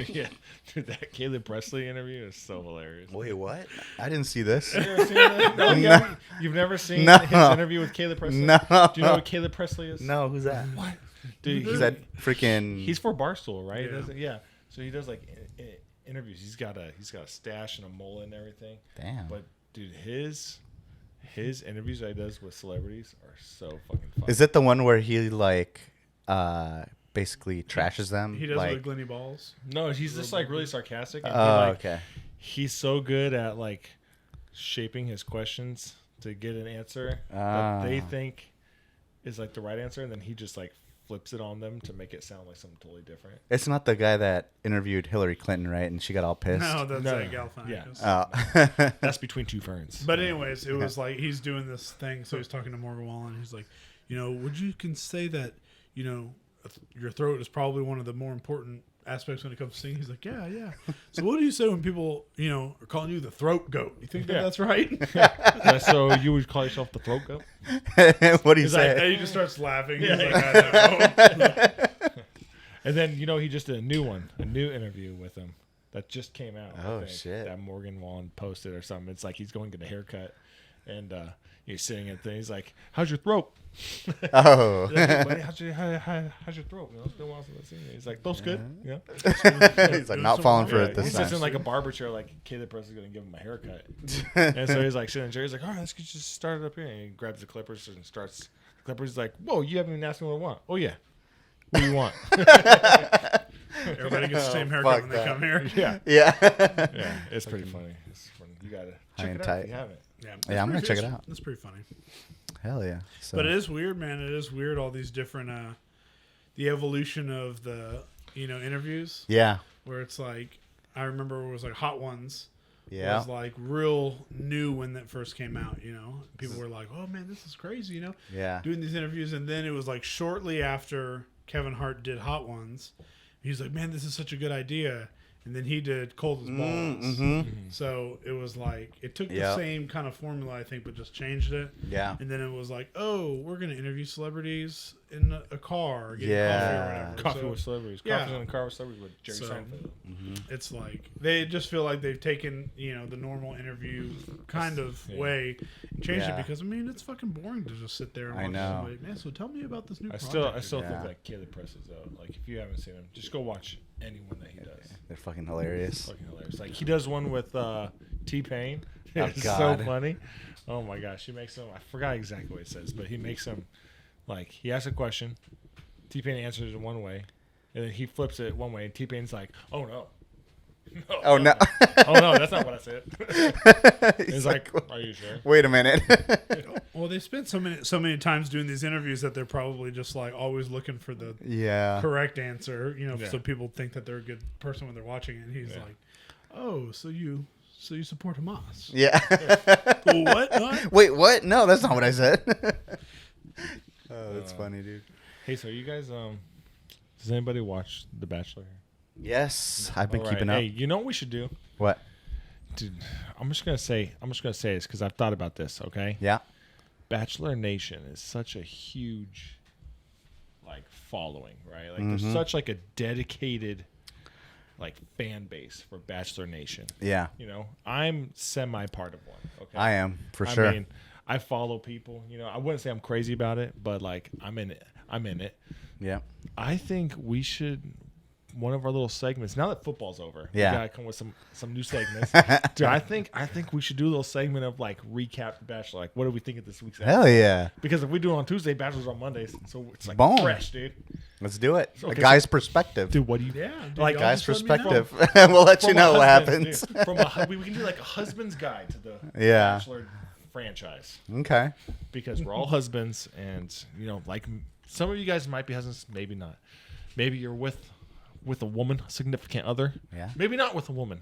Yeah, dude, that Caleb Presley interview is so hilarious. Wait, what? I didn't see this. You ever seen that? No, No. you've never seen No. his interview with Caleb Presley? No. Do you know who Caleb Presley is? No, who's that? What? Dude, He's that freaking. he's for Barstool, right? Yeah. Yeah. So he does like interviews. He's got a stash and a mullet and everything. Damn. But dude, his interviews that he does with celebrities are so fucking fun. Is it the one where he like basically trashes them? He does like, it with Glenny Balls. No, he's just like really sarcastic. And Oh, okay. He's so good at like shaping his questions to get an answer that they think is like the right answer, and then he just like flips it on them to make it sound like something totally different. It's not the guy that interviewed Hillary Clinton, right? And she got all pissed. No, that's No. Galifianakis. Yeah. Oh. That's Between Two Ferns. But anyways, it was like he's doing this thing. So he's talking to Morgan Wallen. He's like, would you can say that, your throat is probably one of the more important aspects when it comes to singing? He's like, yeah. So what do you say when people, are calling you the throat goat? You think Yeah. that's right? Yeah, so you would call yourself the throat goat? What do you He's like, say? And he just starts laughing. Yeah. He's like, I know. And then he just did a new interview with him that just came out. I Oh, think, shit. That Morgan Wallen posted or something. It's like he's going to get a haircut, and he's sitting at the thing. He's like, "How's your throat?" Oh. He's like, "Hey, buddy, how's your throat? It's been a while since I've seen you." He's like, "Those good." Yeah. He's like not falling for Yeah, it this he sits in time. like a barber chair, like Caleb Presley's gonna give him a haircut, and so he's like sitting in the chair. He's like, "All right, let's just start it up here." And he grabs the clippers and starts. The clippers. He's like, "Whoa, you haven't even asked me what I want." "Oh yeah, what do you want?" Everybody gets the same Oh, haircut fuck when they that. come here. Yeah, Yeah. yeah, it's pretty funny. It's funny. You gotta check Hang it out tight. if you haven't. Yeah, Yeah, I'm gonna pretty- check it out. That's pretty funny. Hell yeah. So, But it is weird, man. It is weird, all these different, the evolution of the, interviews. yeah. Where it's like, I remember it was like Hot Ones. Yeah. Was like real new when that first came out, People were like, oh man, this is crazy, Yeah. doing these interviews. And then it was like shortly after Kevin Hart did Hot Ones, he's like, man, this is such a good idea. And then he did Cold as Balls. Mm-hmm. So it was like, it took the Yep. same kind of formula, I think, but just changed it. Yeah. And then it was like, oh, we're going to interview celebrities in a car, getting Yeah. coffee or whatever. Coffee So with celebrities. yeah. Coffee in the car with celebrities with Jerry So- Seinfeld. it's like, they just feel like they've taken, the normal interview kind of Yeah. way and changed Yeah. it because, it's fucking boring to just sit there and I watch know. somebody. Man, so tell me about this new I project. still Yeah. think that Caleb Presley's though. Like if you haven't seen him, just go watch anyone that he does. They're fucking hilarious. Fucking hilarious. Like he does one with T-Pain. Oh, It's God. so funny. Oh my gosh, he makes him. I forgot exactly what it says, but he makes him like he asks a question. T-Pain answers it one way, and then he flips it one way, and T-Pain's like, "Oh no." Oh, no. Oh no, that's not what I said. He's like, "Are you sure?" Wait a minute. Well, they spent so many times doing these interviews that they're probably just like always looking for the Yeah. correct answer, Yeah. so people think that they're a good person when they're watching it. And he's Yeah. like, "Oh, so you support Hamas?" Yeah. What? What? Wait, what? No, that's not what I said. Oh, that's funny, dude. Hey, so you guys, does anybody watch The Bachelor? Yes, I've been All right. keeping up. Hey, you know what we should do? What? Dude, I'm just gonna say this because I've thought about this. Okay, Yeah. Bachelor Nation is such a huge like following, right? Like there's such like a dedicated like fan base for Bachelor Nation. Yeah. You know, I'm semi part of one. Okay. I am, for sure. I mean, I follow people, you know, I wouldn't say I'm crazy about it, but like I'm in it. Yeah. I think we should one of our little segments now that football's over. Yeah. We gotta come with some new segments. Dude, I think we should do a little segment of like recap the Bachelor. Like, what do we think of this week's episode? Hell yeah. Because if we do it on Tuesday, Bachelor's on Mondays, so it's like Boom. fresh, dude. Let's do it. Okay, A guy's perspective. Dude, what do you? Yeah, dude, Like, y'all Guy's just let me know. perspective. We'll let you From know a what husband, happens. dude. From a we can do like a husband's guide to the Yeah. Bachelor franchise Okay. because we're all husbands, and you know, like some of you guys might be husbands, maybe not. Maybe you're with a woman, a significant other. Yeah. Maybe not with a woman.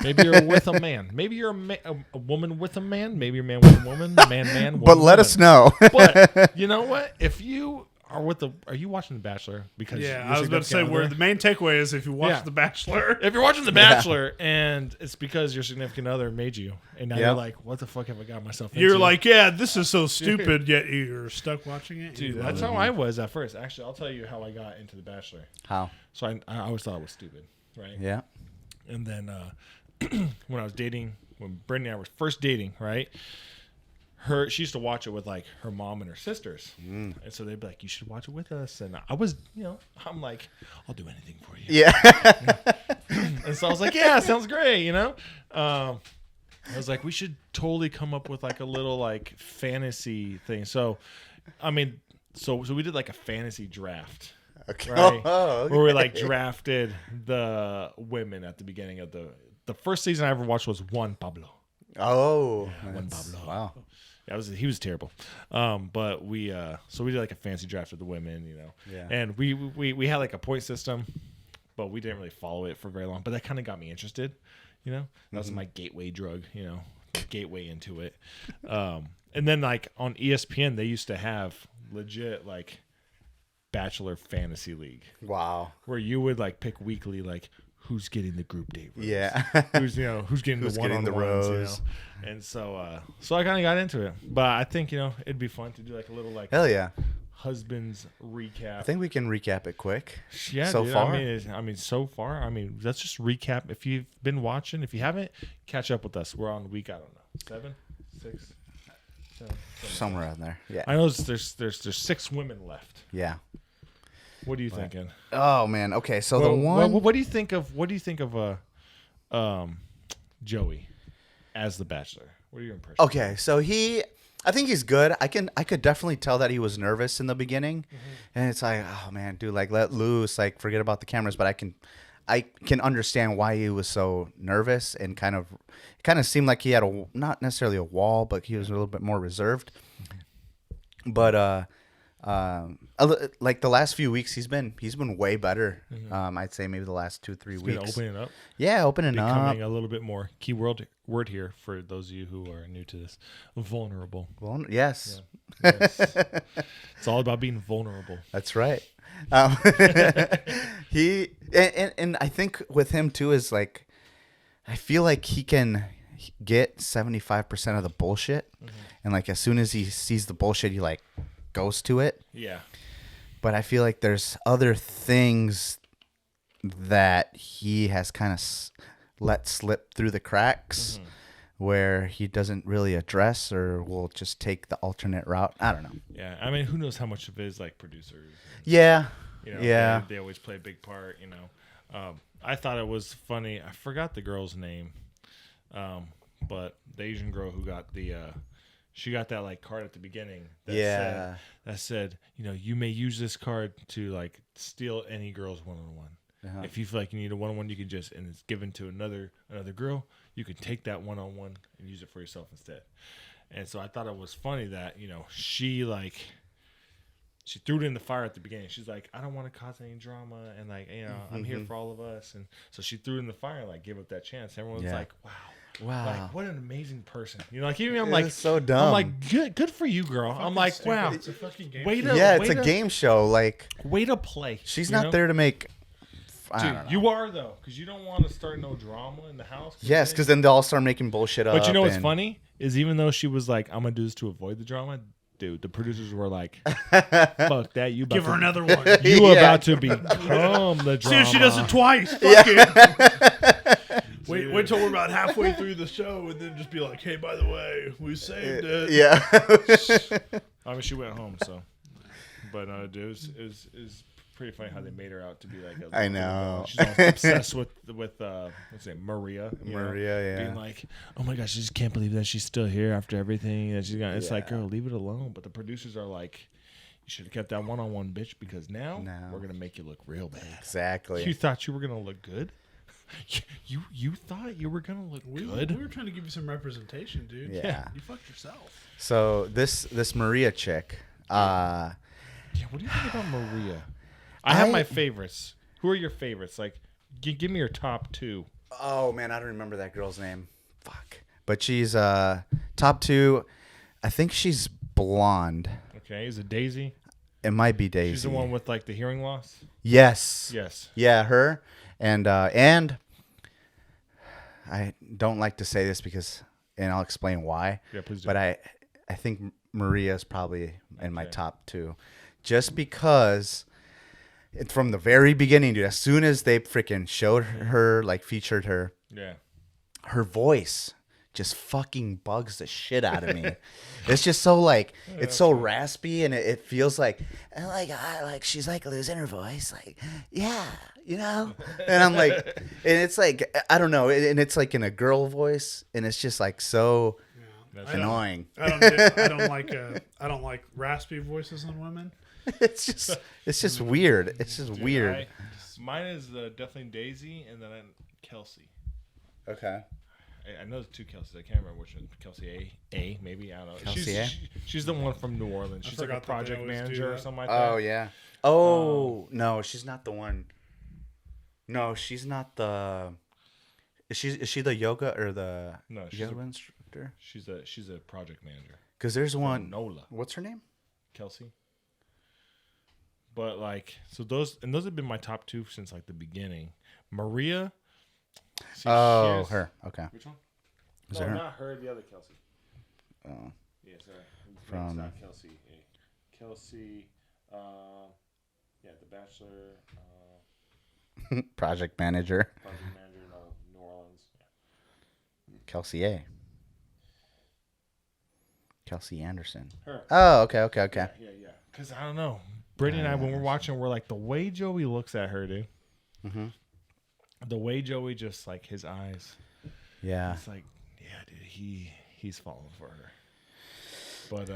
Maybe you're with a man. Maybe you're a woman with a man. Maybe you're a man with a woman. Man, woman. But let us know. But you know what? If you are you watching The Bachelor? Because Yeah, your I was about to say significant where other- the main takeaway is if you watch Yeah. The Bachelor. If you're watching The Bachelor and it's because your significant other made you, and now Yep. you're like, what the fuck have I got myself into? You're like, yeah, this is so stupid, yet you're stuck watching it. dude, that's how I was at first. Actually, I'll tell you how I got into The Bachelor. How? So I always thought it was stupid, right? Yeah. And then when I was dating, when Brittany and I were first dating, right? She used to watch it with like her mom and her sisters, and so they'd be like, "You should watch it with us." And I was, you know, I'm like, "I'll do anything for you." Yeah. And so I was like, "Yeah, sounds great," you know. I was like, "We should totally come up with like a little like fantasy thing." So, I mean, so we did like a fantasy draft. Okay. Right? Oh, Where we like okay. drafted the women at the beginning of the first season I ever watched was Juan Pablo. Oh. Juan that's- Pablo. Wow. Yeah, he was terrible. But we so we did like a fancy draft of the women, you know. Yeah. And we had like a point system, but we didn't really follow it for very long. But that kind of got me interested, you know. That was my gateway drug, you know, gateway into it. And then like on ESPN they used to have legit like Bachelor Fantasy League Wow. where you would like pick weekly like who's getting the group date rose. Yeah. who's getting Who's the getting the one-on-ones, you rose. know? And so I kind of got into it, but I think, you know, it'd be fun to do like a little like Hell yeah. husband's recap. I think we can recap it quick. Yeah, so dude, far. I mean so far, let's just recap. If you've been watching, if you haven't, catch up with us. We're on week, I don't know, 7, 6, 7, Somewhere around there. Yeah. I know there's 6 women left. Yeah. What are you thinking? Oh man. Okay. So Well, the one. what do you think of Joey as the Bachelor? What are your impressions? Okay. So I think he's good. I could definitely tell that he was nervous in the beginning, and it's like, oh man, dude, like let loose, like forget about the cameras. But I can understand why he was so nervous and kind of seemed like he had not necessarily a wall, but he was a little bit more reserved. But like the last few weeks, he's been way better. I'd say maybe the last 2-3 Been weeks. opening up, Yeah, opening up. becoming a little bit more key word here for those of you who are new to this. Vulnerable. Well, yes, Yes. It's all about being vulnerable. that's right. He and I think with him too is like, I feel like he can get 75% of the bullshit, and like as soon as he sees the bullshit, he like goes to it. Yeah. But I feel like there's other things that he has kind of let slip through the cracks where he doesn't really address or will just take the alternate route. I don't know. Yeah. I mean, who knows how much of it is like producers. Yeah. You know, Yeah. They always play a big part, you know. I thought it was funny. I forgot the girl's name. But the Asian girl who got she got that like card at the beginning that said, you know, you may use this card to like steal any girl's one-on-one. If you feel like you need a one-on-one, you can just, and it's given to another girl, you can take that one-on-one and use it for yourself instead. And so I thought it was funny that, you know, she threw it in the fire at the beginning. She's like, I don't want to cause any drama, and like, you know, I'm here for all of us. And so she threw it in the fire, like gave up that chance. Everyone's like, wow, like what an amazing person. You know, like even I'm like, so dumb. I'm like, good for you, girl. I'm like, wow, It's a fucking game. It's a game show. Like, way to play. she's you not know? there to make. I Dude, don't know. you are though, because you don't want to start no drama in the house. Yes, because then they'll all start making bullshit up. But you know what's and- funny is even though she was like, I'm gonna do this to avoid the drama, Dude, the producers were like, "Fuck that! You about Give her to, another one. You Yeah. about to become the drama." See if she does it twice. Fuck it. Wait till we're about halfway through the show, and then just be like, "Hey, by the way, we saved it." Yeah. I mean, she went home, so. But dude, it was pretty funny how they made her out to be like. I know. She's all obsessed with what's her name, Maria. you know, Maria, yeah. Being like, oh my gosh, I just can't believe that she's still here after everything that she's got. It's like, Yeah. girl, leave it alone. But the producers are like, you should have kept that one-on-one, bitch, because now we're gonna make you look real bad. Exactly. You thought you were gonna look good. You thought you were gonna look good. We were trying to give you some representation, dude. Yeah. You fucked yourself. So this Maria chick, Yeah, what do you think about Maria? I have my favorites. Who are your favorites? Like, give me your top two. oh man, I don't remember that girl's name. Fuck. But she's top two. I think she's blonde. Okay, is it Daisy? It might be Daisy. She's the one with like the hearing loss. Yes. Yes. Yeah, her. And I don't like to say this because, and I'll explain why. Yeah, please do. But I think Maria is probably in my Okay. top two, just because it's from the very beginning, dude. As soon as they freaking showed her, like featured her, Yeah. her voice just fucking bugs the shit out of me. It's just so like it's so raspy, and it feels like she's like losing her voice, like and I'm like, and it's like I don't know, and it's like in a girl voice, and it's just like so That's annoying. I don't like raspy voices on women. It's just weird. It's just weird. Mine is definitely Daisy, and then Kelsey. Okay. I know there's two Kelseys. I can't remember which one. Kelsey A maybe. I don't know. Kelsey A? She's the one from New Orleans. She's like a forgot that they project always do manager or that. something like that. Oh yeah. Oh no, she's not the one. No, she's not the. Is she the yoga or the No, she's yoga a- instructor? She's a project manager. Because there's one. Nola. What's her name? Kelsey. But like, so those have been my top two since like the beginning. Maria. See, Oh, here's- her. Okay. Which one? Is no, it her? not her. The other Kelsey. Oh. Yeah, sorry. From- It's not Kelsey. Kelsey. Yeah, The Bachelor. Project manager. Project manager in New Orleans. Yeah. Kelsey A. Kelsey Anderson. Her. Oh, okay. Yeah. Because I don't know. Brittany and I, when we're watching, we're like, the way Joey looks at her, dude. Mm-hmm. The way Joey just like his eyes. Yeah. It's like, yeah, dude, he's falling for her. But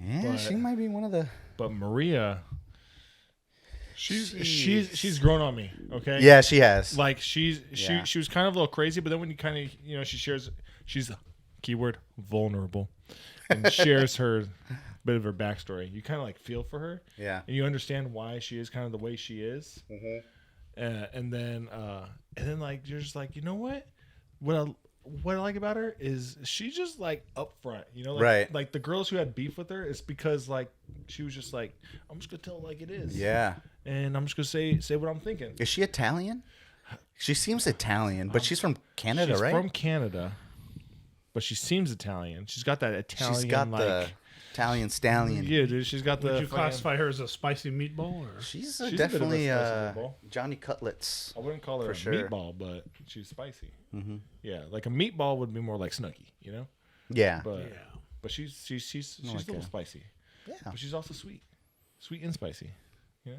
Yeah, she might be one of the. but Maria, she's grown on me. Okay. Yeah, she has. Like she Yeah. was kind of a little crazy, but then when you kind of she shares, she's keyword vulnerable, and shares her bit of her backstory. You kind of like feel for her. Yeah. And you understand why she is kind of the way she is. Mm-hmm. And then like you're just like, you know what I like about her is she's just like upfront, you know, like, Right. like the girls who had beef with her, it's because like she was just like, I'm just gonna tell it like it is. Yeah. And I'm just gonna say what I'm thinking. Is she Italian? She seems Italian, but she's from Canada, She's right? from Canada, but she seems Italian. She's got that Italian. She's got like, the Italian stallion. yeah, dude. She's got the. Would you fucking- classify her as a spicy meatball or? She's, She's a bit of a definitely spicy meatball. Johnny Cutlets. I wouldn't call her For a sure. meatball, but she's spicy. Mm-hmm. Yeah, like a meatball would be more like Snooki, you know. Yeah. But Yeah. but she's like a little a- spicy, Yeah. but she's also sweet and spicy. Yeah,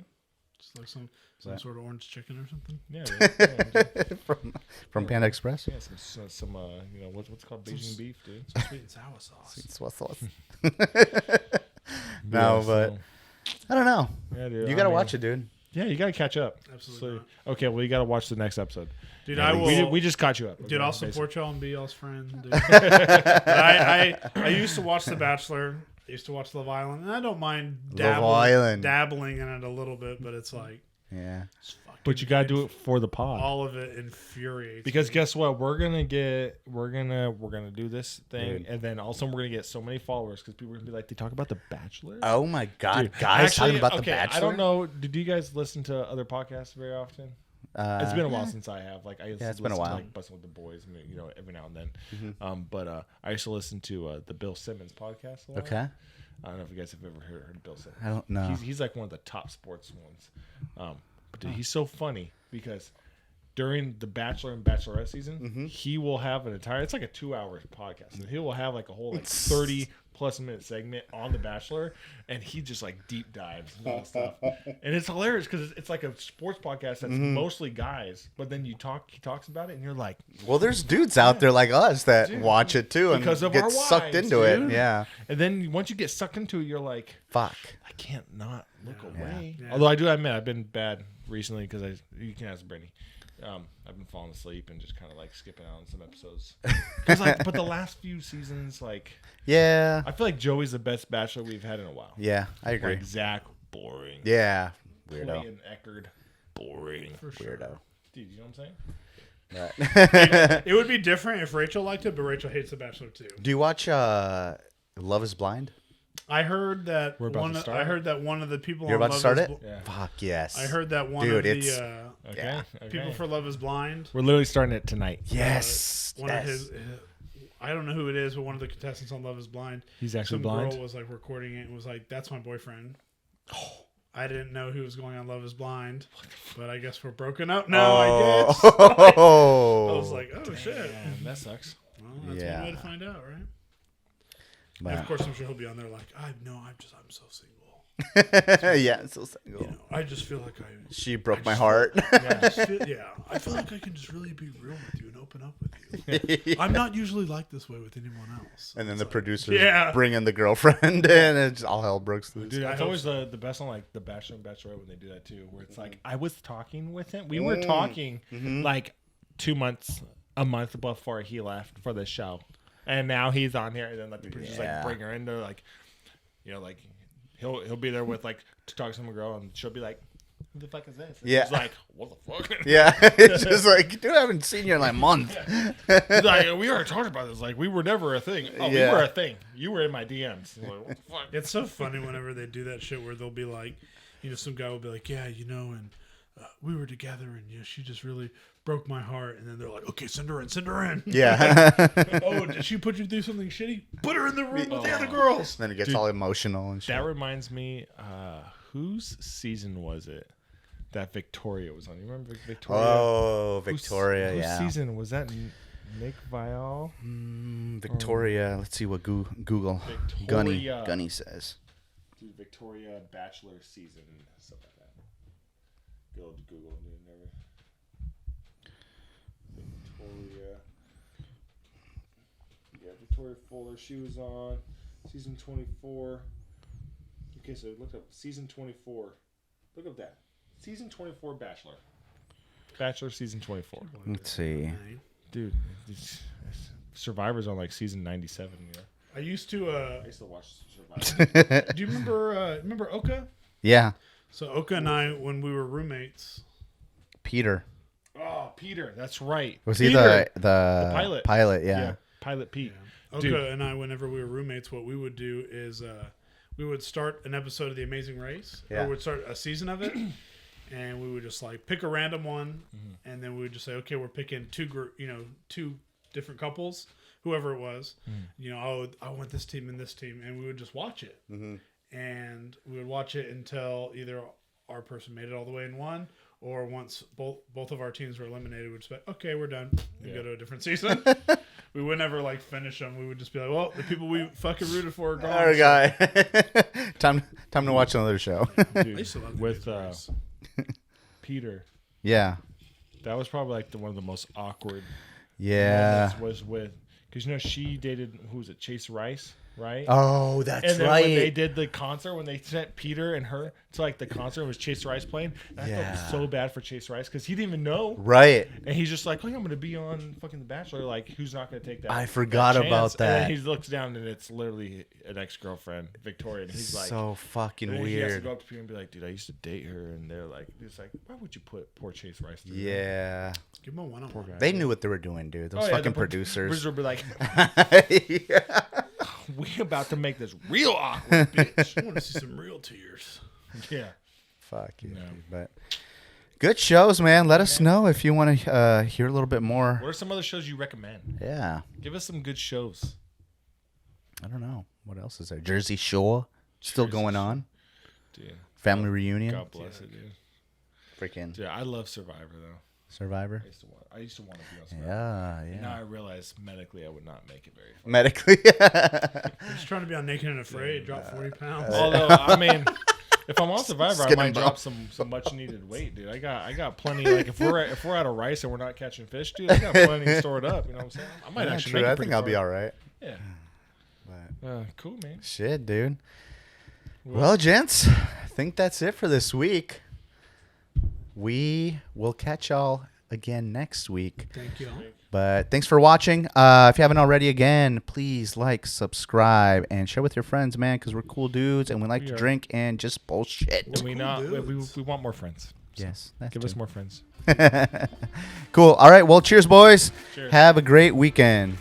It's like some That- sort of orange chicken or something. yeah, yeah. from Panda Express. Yeah, some you know what's it called Beijing beef, dude. Some sweet and sour sauce. It's what sauce. No, Yeah, but so- I don't know. yeah, dude. You gotta watch it, dude. Yeah, you gotta catch up. Absolutely Okay, well, you gotta watch the next episode. Dude, Yeah, I will. We just caught you up. Dude, okay, I'll basically. support y'all and be y'all's friend. Dude. I used to watch The Bachelor. I used to watch LVlll, and I don't mind Island. dabbling in it a little bit, but it's like, Yeah. it's fucking But you gotta do it for the pod. all of it infuriates Because me. guess what? We're gonna do this thing, Dude. and then also we're gonna get so many followers because people are gonna be like, they talk about the Bachelor. Oh my God, Dude, guys actually, talking about the okay, Bachelor. I don't know. Did you guys listen to other podcasts very often? It's been a while since I have. Like I used it's to been a listen while. to like Bustin' with the Boys, you know, every now and then. But I used to listen to the Bill Simmons podcast a lot. Okay. I don't know if you guys have ever heard Bill say. I don't know. He's like one of the top sports ones. But dude, he's so funny because during the Bachelor and Bachelorette season, he will have an entire, it's like a 2-hour podcast. And he will have like a whole like 30+ minute segment on the Bachelor, and he just like deep dives and all that stuff. And it's hilarious because it's like a sports podcast that's mostly guys, but then he talks about it and you're like, well, there's dudes out there like us that watch it too and because of get our sucked wives, into dude. it. Yeah. And then once you get sucked into it, you're like, Fuck. I can't not look away. Yeah. Although I do admit I've been bad recently because you can ask Brittany. I've been falling asleep and just kind of like skipping out on some episodes. But the last few seasons, like, Yeah. I feel like Joey's the best Bachelor we've had in a while. Yeah, I agree. Like Zach, boring. Yeah. Weirdo. Clayton Eckerd, boring. For sure. Weirdo. Dude, you know what I'm saying? Right. It would be different if Rachel liked it, but Rachel hates The Bachelor too. Do you watch Love is Blind? I heard that We're about to start. one of the people You're on about to Love start is it? Yeah. Fuck yes. I heard that one Dude, of it's- the Okay. Yeah. okay. people for Love is Blind. We're literally starting it tonight. Yes. One yes. of his, I don't know who it is, but one of the contestants on Love is Blind. He's actually Some blind. girl was like recording it and was like, "That's my boyfriend." I didn't know who was going on Love is Blind, but I guess we're broken up now. I guess. Oh. I was like, "Oh shit!" Damn, that sucks. Well, that's Yeah. one way to find out, right? But- And of course, I'm sure he'll be on there like, I'm so single. yeah, so single. You know, I just feel like She broke my heart. I feel like I can just really be real with you and open up with you. I'm not usually like this way with anyone else. And then It's the like, producers yeah. bring in the girlfriend, and it's all hell breaks loose. Dude, I that's hope always the best on like the Bachelor and Bachelorette when they do that too, where it's like I was talking with him. We were talking like 2 months, a month before he left for the show, and now he's on here. And then like the producers like bring her in. They're like, you know, like he'll be there with like to talk to some girl, and she'll be like, "Who the fuck is this?" And Yeah. he's like, "What the fuck?" Yeah, it's just like, dude, I haven't seen you in like a month. He's like, "We already talked about this. Like, we were never a thing. Oh, Yeah. we were a thing. You were in my DMs." I'm like, what the fuck? It's so funny whenever they do that shit where they'll be like, you know, some guy will be like, yeah, you know, and we were together and you know, she just really broke my heart. And then they're like, okay, send her in. Yeah. Oh, did she put you through something shitty? Put her in the room with the other girls. Then it gets Dude, all emotional and shit. That reminds me, whose season was it that Victoria was on? You remember Victoria? Oh, Victoria, Whose yeah. season was that? Nick Vial? Victoria. Let's see what Google Victoria. Gunny says. Dude, Victoria Bachelor season, stuff like that. Good old Google, dude, never. Victoria. Yeah, Victoria Fuller. She was on season 24. Okay, so look up season 24. Look up that. Season 24 Bachelor. Bachelor season 24. Let's see. Dude, Survivor's on like season 97. You know? I used to, I used to watch Survivor. do you remember Oka? Yeah, So Oka and I, when we were roommates, Peter. Oh, Peter, that's right. Was he Peter. the pilot? Pilot, yeah. Pilot Pete. Oka Dude. and I, whenever we were roommates, what we would do is we would start an episode of The Amazing Race, Yeah. or we'd start a season of it, and we would just like pick a random one, Mm-hmm. and then we would just say, okay, we're picking two different couples, whoever it was. Mm-hmm. You know, I want this team and this team, and we would just watch it, and we would watch it until either our person made it all the way and won. Or once both of our teams were eliminated, we'd just be like, okay, we're done, and go to a different season. We would never like finish them. We would just be like, well, the people we fucking rooted for are gone. Our guy. time to watch another show. Dude, used to love The with Amazing Race. Peter. Yeah. That was probably like one of the most awkward Yeah. moments was with, because you know she dated, who was it, Chase Rice, right? Oh, that's and then right. when they did the concert, when they sent Peter and her to like the concert, it was Chase Rice playing. And I Yeah. felt so bad for Chase Rice because he didn't even know. Right. And he's just like, oh, yeah, I'm going to be on fucking The Bachelor. Like, who's not going to take that? I forgot chance? about that. And then he looks down and it's literally an ex-girlfriend, Victoria. And he's like, So fucking and then he has to weird. go up to Peter and be like, dude, I used to date her. And they're like, it's like, why would you put poor Chase Rice through that? Yeah. Give him a one-on-one. Guy. They knew what they were doing, dude. Those Oh, yeah, fucking the producers. Producer would be like, Yeah. we about to make this real awkward, bitch. I want to see some real tears. Yeah. Fuck you. No. Dude. But good shows, man. Let us know if you want to hear a little bit more. What are some other shows you recommend? Yeah. Give us some good shows. I don't know. What else is there? Jersey Shore still Jersey going Shore. on. Dude, Family reunion. God bless it, dude. Freaking Dude, I love Survivor though. Survivor. I used to want to be on Survivor. Yeah, And now I yeah. realize medically I would not make it very far. Medically. I'm just trying to be on Naked and Afraid. Drop 40 pounds. Although I mean, if I'm on Survivor, I Skin might and drop some much needed weight, dude. I got plenty. Like if we're out of rice and we're not catching fish, dude, I got plenty stored up. You know what I'm saying? I might Yeah, actually true. make it I pretty think I'll be far. all right. Yeah. But Cool, man. shit, dude. Well, gents, I think that's it for this week. We will catch y'all again next week. Thank you. But thanks for watching. If you haven't already, again, please like, subscribe, and share with your friends, man, because we're cool dudes and we like We to are. drink and just bullshit. And we dudes. want more friends. So Yes, that's give us more friends. Cool. All right. Well, cheers, boys. Cheers. Have a great weekend.